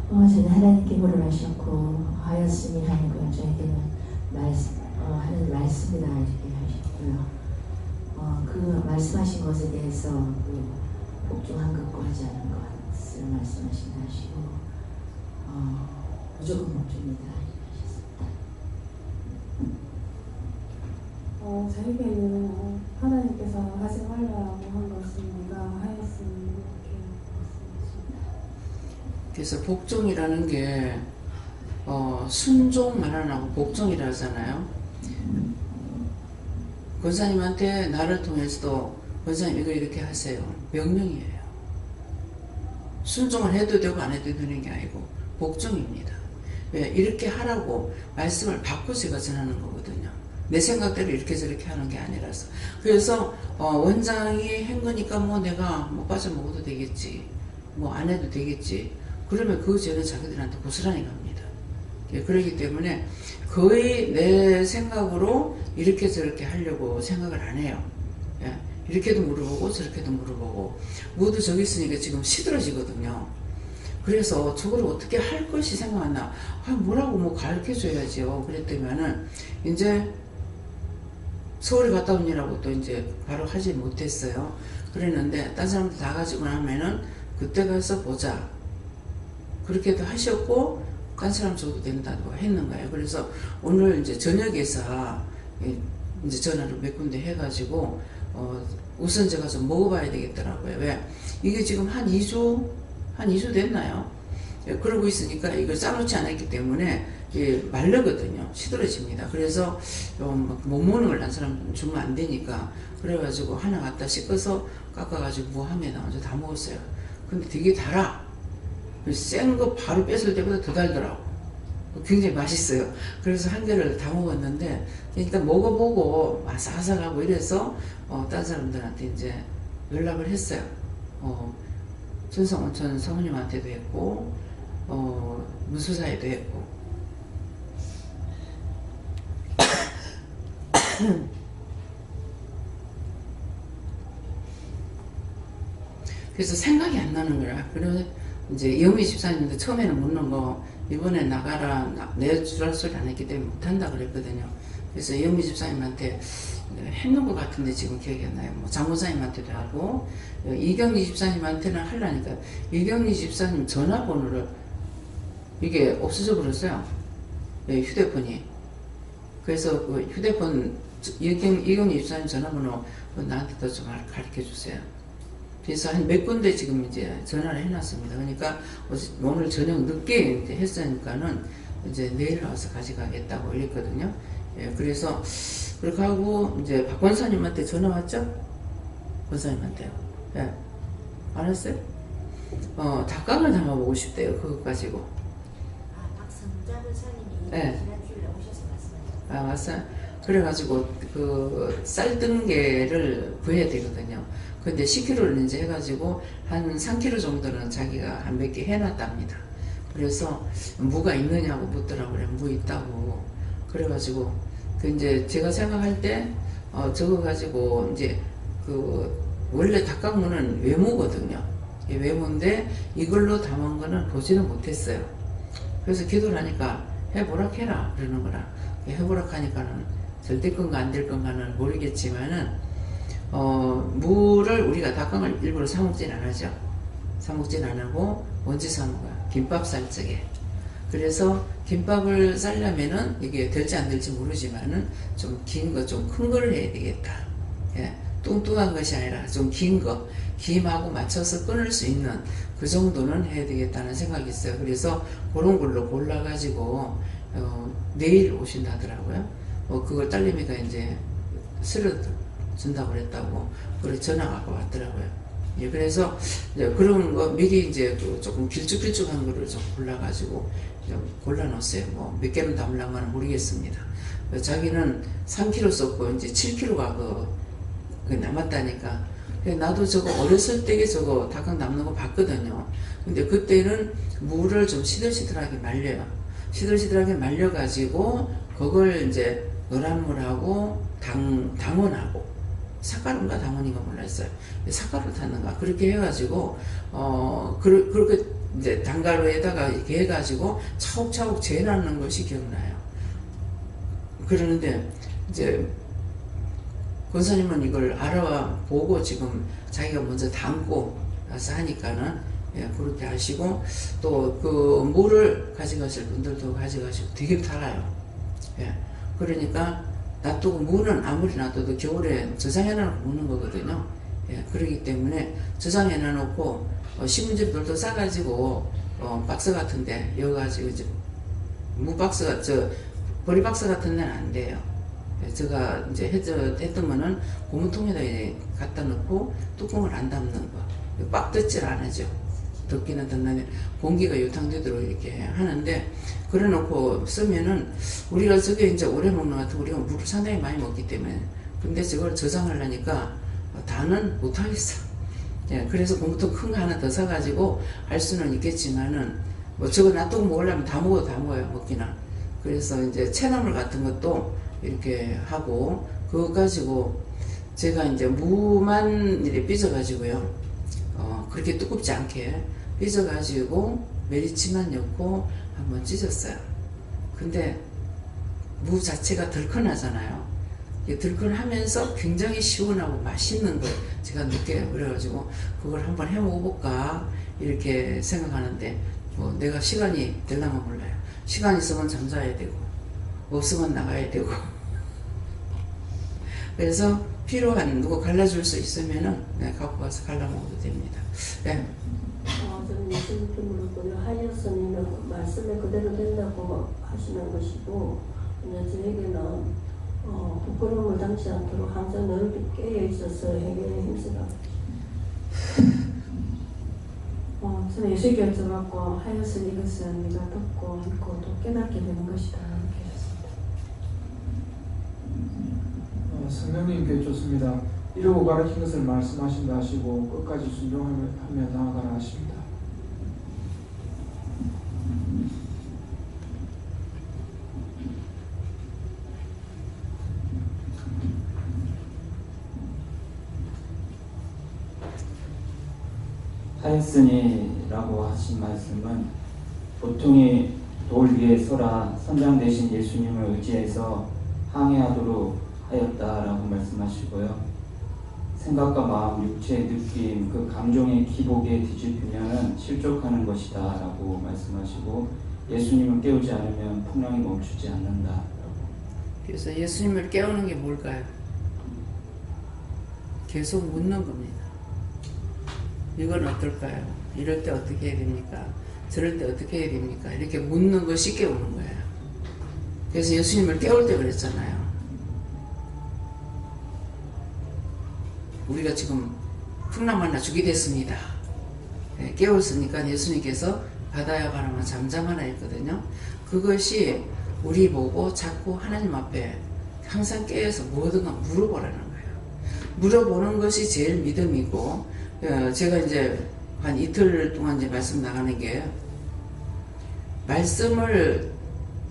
저는 하나님께 물어하셨고 하였으니 하는 건 저에게는 하는 말씀이다 이렇게 하셨고요. 그 말씀하신 것에 대해서 복종한 것과 하지 않은 것을 말씀하신다 하시고 무조건 복종이다 하셨습니다. 저에게는 하나님께서 하지 말라고 한 것은 내가 하였으니 이렇게 말씀하십니다. 그래서 복종이라는 게 순종만 안 하고 복종이라 하잖아요. 권사님한테 나를 통해서도 권사님 이거 이렇게 하세요. 명령이에요. 순종을 해도 되고 안 해도 되는 게 아니고 복종입니다. 왜? 이렇게 하라고 말씀을 받고 제가 전하는 거거든요. 내 생각대로 이렇게 저렇게 하는 게 아니라서. 그래서 원장이 한 거니까 내가 빠져먹어도 되겠지, 안 해도 되겠지, 그러면 그 죄는 자기들한테 고스란히 갑니다. 그렇기 때문에 거의 내 생각으로 이렇게 저렇게 하려고 생각을 안 해요. 이렇게도 물어보고 저렇게도 물어보고 모두 저기 있으니까 지금 시들어지거든요. 그래서 저걸 어떻게 할 것이 생각 안 나. 뭐라고 가르쳐 줘야지요. 그랬더니만은 이제 서울에 갔다 오느라고 또 이제 바로 하지 못했어요. 그랬는데 딴 사람들 다 가지고 나면은 그때 가서 보자 그렇게도 하셨고 딴 사람 줘도 된다고 했는 거예요. 그래서 오늘 이제 저녁에서 이제 전화를 몇 군데 해가지고 우선 제가 좀 먹어봐야 되겠더라고요. 왜? 이게 지금 한 2주 됐나요? 그러고 있으니까 이걸 싸놓지 않았기 때문에 말르거든요. 시들어집니다. 그래서 못 먹는 걸 난 사람 주면 안 되니까 그래가지고 하나 갖다 씻어서 깎아가지고 무함에 나와서 다 먹었어요. 근데 되게 달아. 센 거 바로 뺐을 때보다 더 달더라고. 굉장히 맛있어요. 그래서 한 개를 다 먹었는데 일단 먹어보고 아삭아삭하고 이래서 딴 사람들한테 이제 연락을 했어요. 천성원천 사모님한테도 했고 문수사에도 했고 그래서 생각이 안 나는 거야. 그래서 이제 영미 집사님도 처음에는 묻는 거 이번에 나가라 내주라 소리 안 했기 때문에 못한다 그랬거든요. 그래서 영미 집사님한테 했는 것 같은데 지금 기억이 안 나요. 뭐 장모사님한테도 하고 이경리 집사님한테는 하려니까 이경리 집사님 전화번호를 이게 없어져 버렸어요. 휴대폰이. 그래서 그 휴대폰 이경리 집사님 전화번호 나한테도 좀 가르쳐 주세요. 그래서 한 몇 군데 지금 이제 전화를 해놨습니다. 그러니까 오늘 저녁 늦게 이제 했으니까는 이제 내일 와서 가져가겠다고 이랬거든요. 예, 그래서 그렇게 하고 이제 박 권사님한테 전화 왔죠? 권사님한테요. 예. 안 했어요? 닭강을 담아보고 싶대요. 그거 가지고. 박성자 권사님이 네. 지난주에 오셔서 말씀하셨어요. 왔어요. 그래가지고 그 쌀뜨개를 구해야 되거든요. 근데 10kg를 이제 해가지고 한 3kg 정도는 자기가 한 몇 개 해놨답니다. 그래서 무가 있느냐고 묻더라고요. 무 있다고. 그래가지고 그 이제 제가 생각할 때 저거 가지고 이제 그 원래 닭강무는 외무거든요. 외무인데 이걸로 담은 거는 보지는 못했어요. 그래서 기도를 하니까 해보라 해라 그러는 거라. 해보라 하니까는 절대 건가 안 될 건가는 모르겠지만은 무를 우리가 닭강을 일부러 사 먹진 안 하죠. 사 먹진 안 하고 언제 사 먹어요? 김밥 쌀 적에. 그래서 김밥을 싸려면은 이게 될지 안 될지 모르지만은 좀 긴 거, 좀 큰 거를 해야 되겠다. 예, 뚱뚱한 것이 아니라 좀 긴 거, 김하고 맞춰서 끊을 수 있는 그 정도는 해야 되겠다는 생각이 있어요. 그래서 그런 걸로 골라가지고 내일 오신다더라고요. 그걸 딸내미가 이제 실어준다고 그랬다고 그래 전화가 왔더라고요. 예, 그래서 이제 그런 거 미리 이제 그 조금 길쭉길쭉한 거를 좀 골라가지고 골라놨어요. 뭐 몇 개는 담으려는 건 모르겠습니다. 자기는 3kg 썼고 이제 7kg가 그 남았다니까. 나도 저거 어렸을 때에 저거 닭강 남는 거 봤거든요. 근데 그때는 무를 좀 시들시들하게 말려요. 시들시들하게 말려가지고 그걸 이제 노란 물하고 당원하고 삭가루인가 당원인가 몰랐어요. 삭가루 탔는가 그렇게 해가지고 그렇게 이제 단가루에다가 이렇게 해가지고 차곡차곡 재놨는 것이 기억나요. 그러는데 이제 권사님은 이걸 알아보고 지금 자기가 먼저 담고 나서 하니까는 예, 그렇게 하시고 또 그 물을 가져가실 분들도 가져가시고 되게 달아요. 예, 그러니까 놔두고 무는 아무리 놔둬도 겨울에 저장해놔놓고 먹는 거거든요. 예, 그러기 때문에 저장해놔놓고 신문지들도 싸가지고 박스 같은데 여가지고 이제 무 박스가 보리 박스 같은 데는 안 돼요. 예, 제가 이제 했던 거는 고무통에다 갖다 넣고 뚜껑을 안 닫는 거. 빡 뜯질 않아죠. 덮기는 닫는데 공기가 유통되도록 이렇게 하는데 그래 놓고 쓰면은 우리가 저게 이제 오래 먹는 것 같은 우리가 물을 상당히 많이 먹기 때문에 근데 저걸 저장하려니까 다는 못하겠어. 예, 그래서 고무통 큰 거 하나 더 사가지고 할 수는 있겠지만은 뭐 저거 놔두고 먹으려면 다 먹어요 먹기나. 그래서 이제 채나물 같은 것도 이렇게 하고 그거 가지고 제가 이제 무만 이렇게 빚어가지고요. 그렇게 두껍지 않게 빚어가지고 메리치만 넣고 한번 찢었어요. 근데 무 자체가 덜큰하잖아요. 덜큰하면서 굉장히 시원하고 맛있는 걸 제가 느껴요. 그래가지고 그걸 한번 해 먹어볼까 이렇게 생각하는데 뭐 내가 시간이 되려면 몰라요. 시간 있으면 잠자야 되고 없으면 나가야 되고 그래서 필요한 누구 갈라줄 수 있으면은 갖고 가서 갈라 먹어도 됩니다. 네. 저는 예수 믿음으로 하이어스님은 말씀에 그대로 된다고 하시는 것이고 그냥 저에게는 부끄러움을 당치 않도록 항상 넓게 깨어 있어서 해결에 힘쓰다. 저는 예수께 여쭤봤고 하이어스 이것은 네가 듣고 믿고 또 깨닫게 되는 것이다 이렇게 하셨습니다. 성령님께 좋습니다. 이러고 가르친 것을 말씀하신다 하시고 끝까지 순종하며 나아가라 하십니다. 하였으니라고 하신 말씀은 보통의 돌 위에 서라 선장 되신 예수님을 의지해서 항해하도록 하였다라고 말씀하시고요. 생각과 마음, 육체의 느낌, 그 감정의 기복에 뒤집히면 실족하는 것이다 라고 말씀하시고, 예수님을 깨우지 않으면 풍랑이 멈추지 않는다 라고. 그래서 예수님을 깨우는 게 뭘까요? 계속 묻는 겁니다. 이건 어떨까요? 이럴 때 어떻게 해야 됩니까? 저럴 때 어떻게 해야 됩니까? 이렇게 묻는 것이 깨우는 거예요. 그래서 예수님을 깨울 때 그랬잖아요. 우리가 지금 풍랑 만나 죽게 됐습니다. 네, 깨웠으니까 예수님께서 바다야 바람아 잠잠하라 했거든요. 그것이 우리 보고 자꾸 하나님 앞에 항상 깨어서 뭐든가 물어보라는 거예요. 물어보는 것이 제일 믿음이고, 제가 이제 한 이틀 동안 이제 말씀 나가는 게, 말씀을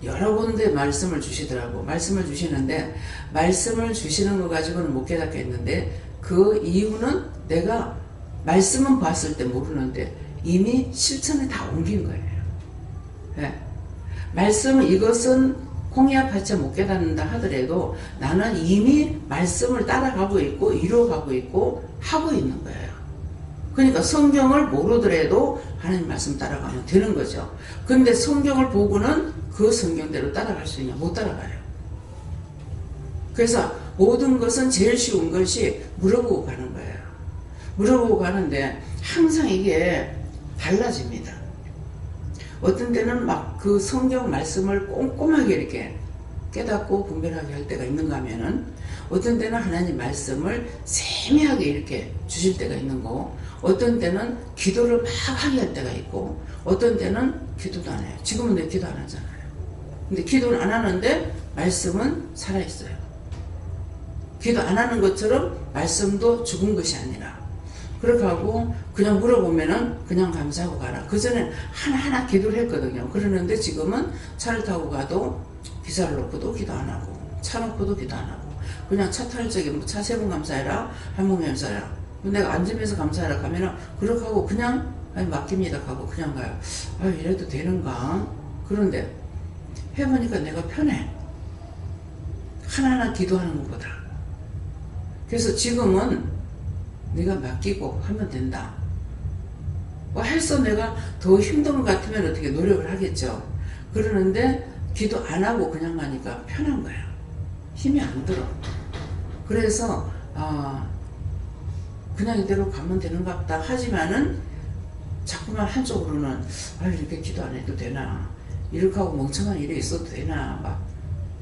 여러 군데 말씀을 주시더라고. 말씀을 주시는데 말씀을 주시는 거 가지고는 못 깨닫겠는데, 그 이유는 내가 말씀은 봤을 때 모르는데 이미 실천에 다 옮긴 거예요. 네. 말씀은 이것은 공의합하지 못 깨닫는다 하더라도 나는 이미 말씀을 따라가고 있고 이루어가고 있고 하고 있는 거예요. 그러니까 성경을 모르더라도 하나님 말씀 따라가면 되는 거죠. 근데 성경을 보고는 그 성경대로 따라갈 수 있냐? 못 따라가요. 그래서 모든 것은 제일 쉬운 것이 물어보고 가는 거예요. 물어보고 가는데 항상 이게 달라집니다. 어떤 때는 막 그 성경 말씀을 꼼꼼하게 이렇게 깨닫고 분별하게 할 때가 있는가 하면은, 어떤 때는 하나님 말씀을 세밀하게 이렇게 주실 때가 있는 거고, 어떤 때는 기도를 막 하게 할 때가 있고, 어떤 때는 기도도 안 해요. 지금은 내 기도 안 하잖아요. 근데 기도는 안 하는데 말씀은 살아있어요. 기도 안 하는 것처럼 말씀도 죽은 것이 아니라, 그렇게 하고 그냥 물어보면은 그냥 감사하고 가라. 그전엔 하나하나 기도를 했거든요. 그러는데 지금은 차를 타고 가도 기사를 놓고도 기도 안 하고, 차 놓고도 기도 안 하고, 그냥 차 탈 적에 뭐 차 세 번 감사해라, 한 번 감사해라, 내가 앉으면서 감사해라 가면은 그렇게 하고 그냥 맡깁니다 하고 그냥 가요. 이래도 되는가? 그런데 해보니까 내가 편해. 하나하나 기도하는 것보다. 그래서 지금은 네가 맡기고 하면 된다. 해서 내가 더 힘든 것 같으면 어떻게 노력을 하겠죠. 그러는데 기도 안 하고 그냥 가니까 편한 거예요. 힘이 안 들어. 그래서 그냥 이대로 가면 되는가 보다 하지만은 자꾸만 한쪽으로는 이렇게 기도 안 해도 되나, 이렇게 하고 멍청한 일이 있어도 되나, 막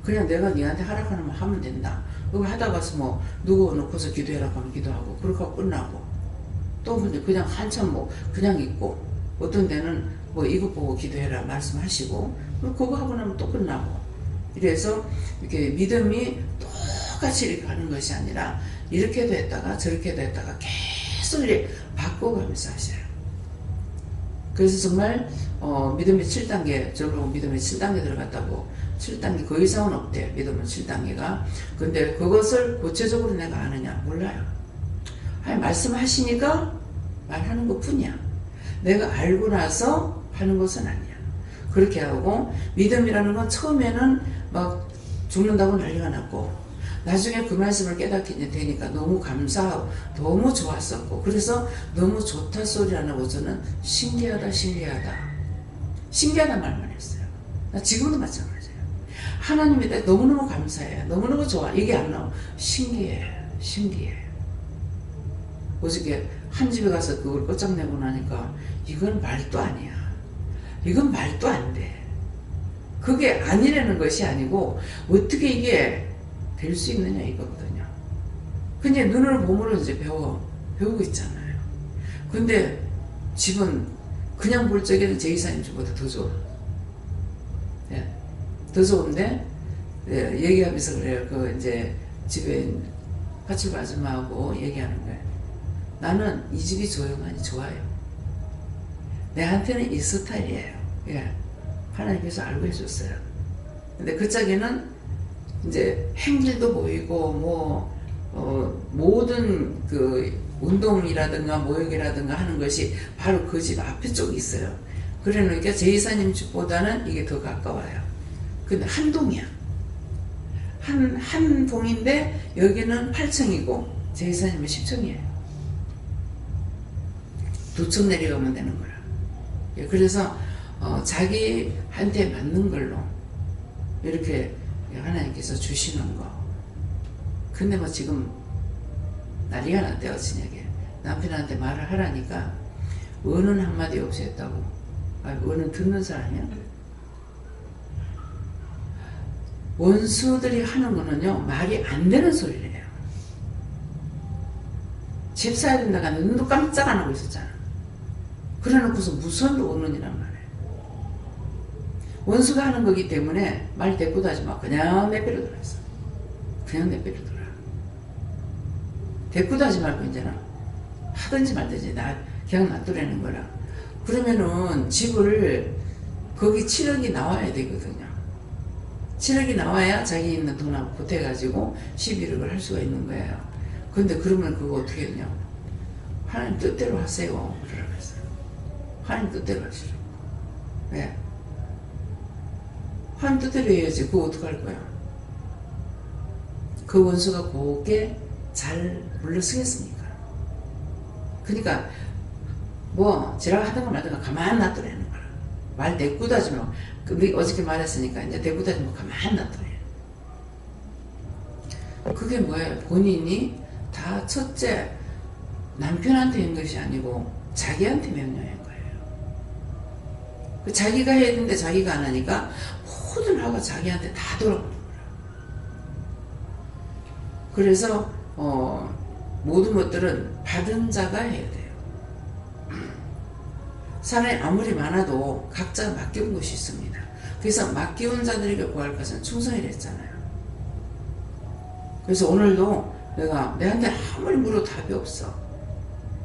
그냥 내가 니한테 하라고 하면 된다. 그거 하다 가서 뭐 누구 놓고서 기도해라 하면 기도하고, 그렇게 하고 끝나고, 또 그냥 한참 뭐 그냥 있고, 어떤 데는 뭐 이것 보고 기도해라 말씀하시고, 그거 하고 나면 또 끝나고. 이래서 이렇게 믿음이 똑같이 이렇게 가는 것이 아니라 이렇게도 했다가 저렇게도 했다가 계속 이렇게 바꿔가면서 하셔요. 그래서 정말 믿음의 7단계, 저보고 믿음의 7단계 들어갔다고, 7단계 그 이상은 없대. 믿음은 7단계가. 근데 그것을 구체적으로 내가 아느냐? 몰라요. 말씀하시니까 말하는 것 뿐이야. 내가 알고 나서 하는 것은 아니야. 그렇게 하고, 믿음이라는 건 처음에는 막 죽는다고 난리가 났고, 나중에 그 말씀을 깨닫게 되니까 너무 감사하고 너무 좋았었고, 그래서 너무 좋다 소리 안 하고 저는 신기하다 말만 했어요. 나 지금도 마찬가지예요. 하나님에 대해 너무너무 감사해요. 너무너무 좋아. 이게 안 나와. 신기해. 어저께 한 집에 가서 그걸 끄적내고 나니까 이건 말도 아니야. 이건 말도 안 돼. 그게 아니라는 것이 아니고 어떻게 이게 될 수 있느냐 이거거든요. 근데 눈으로 몸으로 이제 배우고 있잖아요. 근데 집은 그냥 볼 적에는 제 이사님 집보다 더 좋아. 예. 더 좋은데, 얘기하면서 그래요. 그 이제 집에 파출부 아줌마하고 얘기하는 거예요. 나는 이 집이 조용하니 좋아요. 내한테는 이 스타일이에요. 예. 하나님께서 알고 해줬어요. 근데 그 짝에는 이제 행길도 보이고, 모든 그 운동이라든가 모욕이라든가 하는 것이 바로 그 집 앞에 쪽에 있어요. 그러니까 제 이사님 집보다는 이게 더 가까워요. 근데 한동이야. 한 동인데 여기는 8층이고 제 이사님은 10층이에요. 2층 내려가면 되는 거야. 예, 그래서 자기한테 맞는 걸로 이렇게 하나님께서 주시는 거. 근데 뭐 지금 난리가 났대요. 저녁에 남편한테 말을 하라니까 어는 한마디 없이 했다고. 어는 듣는 사람이야? 원수들이 하는 거는요, 말이 안 되는 소리래요. 집 사야 된다가 눈도 깜짝 안 하고 있었잖아. 그래 놓고서 무슨 어는이란 말이에요. 원수가 하는 거기 때문에 말 대꾸도 하지 마. 그냥 내버려 둬라 했어. 그냥 내버려 둬라. 대꾸도 하지 말고 이제는 하든지 말든지 그냥 놔두라는 거라. 그러면은 집을 거기 7억이 나와야 되거든요. 7억이 나와야 자기 있는 돈하고 보태가지고 11억을 할 수가 있는 거예요. 근데 그러면 그거 어떻게 했냐? 하나님 뜻대로 하세요. 그러라고 했어요. 하나님 뜻대로 하시라고. 왜? 하나님 뜻대로 해야지. 그거 어떡할 거야? 그 원수가 곱게 잘 물러서겠습니까? 그러니까 뭐 지랄 하든가 말든가 가만 놔두라는 거야. 말 대꾸도 하지 마. 어저께 말했으니까 이제 대꾸도 하지 마. 가만 놔두래. 그게 뭐예요? 본인이 다 첫째 남편한테 한 것이 아니고 자기한테 명령한 거예요. 자기가 해야 되는데 자기가 안 하니까 모든 화가 자기한테 다 돌아오는 거예요. 그래서 모든 것들은 받은 자가 해야 돼요. 사람이 아무리 많아도 각자 맡겨온 것이 있습니다. 그래서 맡겨온 자들에게 구할 것은 충성이라 했잖아요. 그래서 오늘도 내가 내한테 아무리 물어도 답이 없어.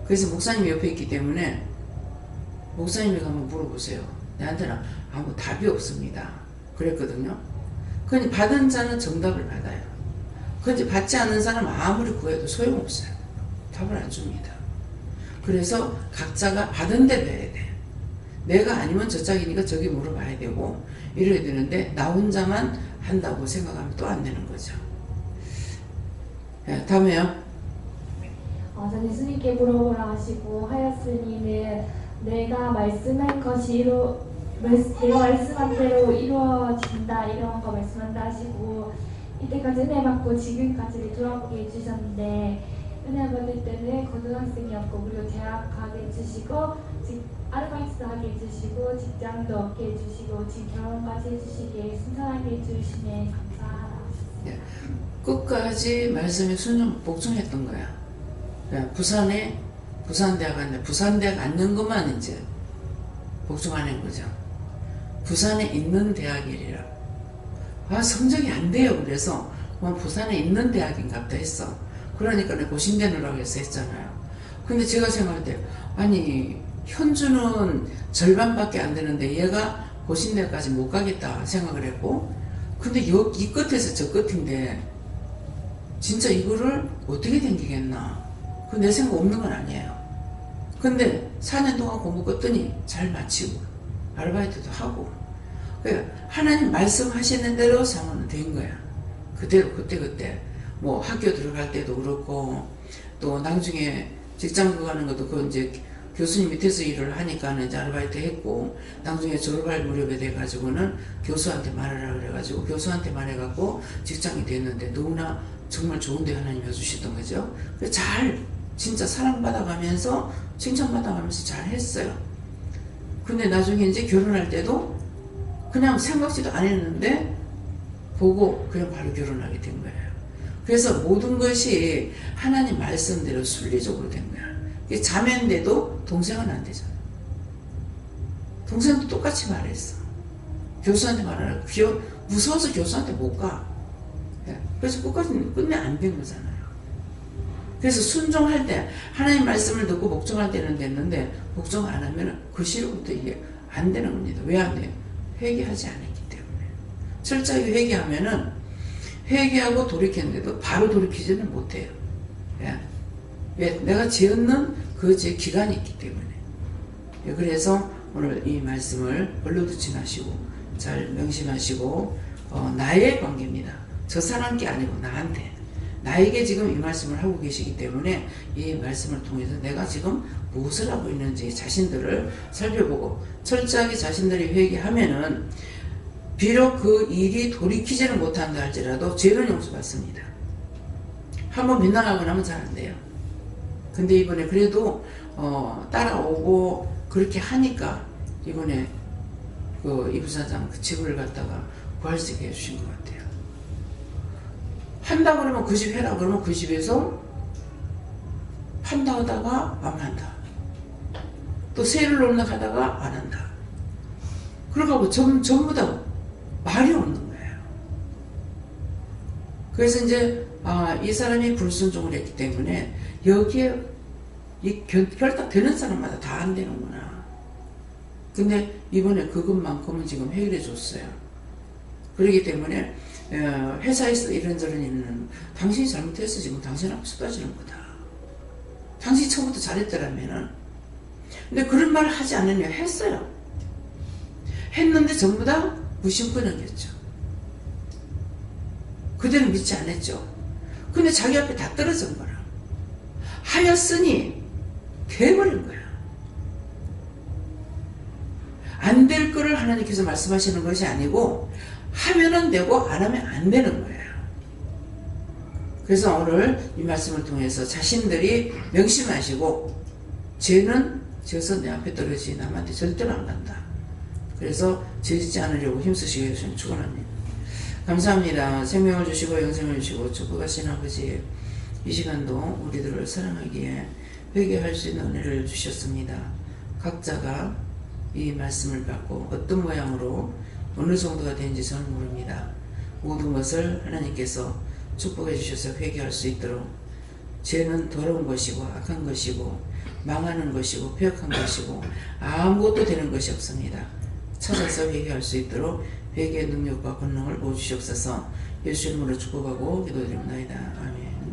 그래서 목사님이 옆에 있기 때문에 목사님이 한번 물어보세요. 내한테는 아무 답이 없습니다. 그랬거든요. 그러니 받은 자는 정답을 받아요. 그런데 받지 않는 사람은 아무리 구해도 소용없어요. 답을 안 줍니다. 그래서 각자가 받은 대로 해야 돼. 내가 아니면 저 짝이니까 저기 물어봐야 되고 이래야 되는데 나 혼자만 한다고 생각하면 또 안 되는 거죠. 네, 다음에요. 전 예수님께 물어보라 하시고 하였으니는 내가 말씀한 것이 내가 말씀한 대로 이루어진다 이런 거 말씀한다 하시고 이때까지 은혜 받고 지금까지를 돌아보게 해주셨는데 은혜 받을 때는 고등학생이었고 그리고 대학 가게 해주시고 아르바이트도 하게 해주시고 직장도 얻게 해주시고 지금 결혼까지 해주시기에 순탄하게 해주시네 감사하다. 네, 끝까지 말씀에 복종했던 거야. 부산대학 갔는데 부산대학 앉는 것만 이제 복종하는 거죠. 부산에 있는 대학이라. 성적이 안 돼요. 그래서 부산에 있는 대학인가 보다 했어. 그러니까 내가 고심되느라고 해서 했잖아요. 근데 제가 생각할 때 아니 현주는 절반밖에 안 되는데 얘가 고심대까지 못 가겠다 생각을 했고 근데 이 끝에서 저 끝인데 진짜 이거를 어떻게 댕기겠나. 그 내 생각 없는 건 아니에요. 근데 4년 동안 공부 껐더니 잘 마치고 아르바이트도 하고 그러니까 하나님 말씀하시는 대로 상황은 된 거야. 그대로 그때 뭐 학교 들어갈 때도 그렇고 또 나중에 직장 들어가는 것도 그 이제 교수님 밑에서 일을 하니까는 이제 아르바이트 했고 나중에 졸업할 무렵에 돼가지고는 교수한테 말하라 그래가지고 교수한테 말해갖고 직장이 됐는데 너무나 정말 좋은데 하나님 해주시던 거죠. 잘 진짜 사랑받아가면서 칭찬받아가면서 잘 했어요. 근데 나중에 이제 결혼할 때도 그냥 생각지도 안 했는데 보고 그냥 바로 결혼하게 된 거예요. 그래서 모든 것이 하나님 말씀대로 순리적으로 된 거야. 자매인데도 동생은 안 되잖아. 동생도 똑같이 말했어. 교수한테 말하라. 무서워서 교수한테 못 가. 그래서 끝내 안 된 거잖아요. 그래서 순종할 때 하나님 말씀을 듣고 복종할 때는 됐는데 복종 안 하면 그 시로부터 이게 안 되는 겁니다. 왜 안 돼요? 회개하지 않았기 때문에. 철저하게 회개하면은 회개하고 돌이켰는데도 바로 돌이키지는 못해요. 왜? 내가 지었는 그 제 기간이 있기 때문에. 그래서 오늘 이 말씀을 얼루두치 마시고 잘 명심하시고 나의 관계입니다. 저 사람 게 아니고 나한테, 나에게 지금 이 말씀을 하고 계시기 때문에 이 말씀을 통해서 내가 지금 무엇을 하고 있는지 자신들을 살펴보고 철저하게 자신들이 회개하면은 비록 그 일이 돌이키지는 못한다 할지라도 죄는 용서받습니다. 한번 빗나가고 나면 잘 안 돼요. 근데 이번에 그래도 따라오고 그렇게 하니까 이번에 그 이부사장 그 집을 갖다가 구할 수 있게 해주신 것 같아요. 한다 그러면 그 집 해라 그러면 그 집에서 한다 하다가 안 한다. 또 세를 놓으려 하다가 안 한다. 그러고 전부 다 말이 없는 거예요. 그래서 이제 이 사람이 불순종을 했기 때문에 여기에 결탁되는 사람마다 다 안 되는구나. 근데 이번에 그것만큼은 지금 해결해 줬어요. 그렇기 때문에 회사에서 이런저런 일은 당신이 잘못해서 지금 당신하고 쏟아지는 거다. 당신이 처음부터 잘했더라면은. 근데 그런 말을 하지 않으려 했어요. 했는데 전부 다 무심권이었죠. 그대로 믿지 않았죠. 근데 자기 앞에 다 떨어진 거라. 하였으니 돼버린 거야. 안 될 거를 하나님께서 말씀하시는 것이 아니고 하면은 되고 안 하면 안 되는 거예요. 그래서 오늘 이 말씀을 통해서 자신들이 명심하시고 죄는 지어서 내 앞에 떨어지지 남한테 절대로 안 간다. 그래서 죄짓지 않으려고 힘쓰시게 해주시면 축원합니다. 감사합니다. 생명을 주시고 영생을 주시고 축복하신 아버지, 이 시간도 우리들을 사랑하기에 회개할 수 있는 은혜를 주셨습니다. 각자가 이 말씀을 받고 어떤 모양으로 어느 정도가 되는지 저는 모릅니다. 모든 것을 하나님께서 축복해 주셔서 회개할 수 있도록, 죄는 더러운 것이고 악한 것이고 망하는 것이고 폐역한 것이고 아무것도 되는 것이 없습니다. 찾아서 회개할 수 있도록 회개의 능력과 권능을 부어주시옵소서. 예수 이름으로 축복하고 기도드립니다. 아멘.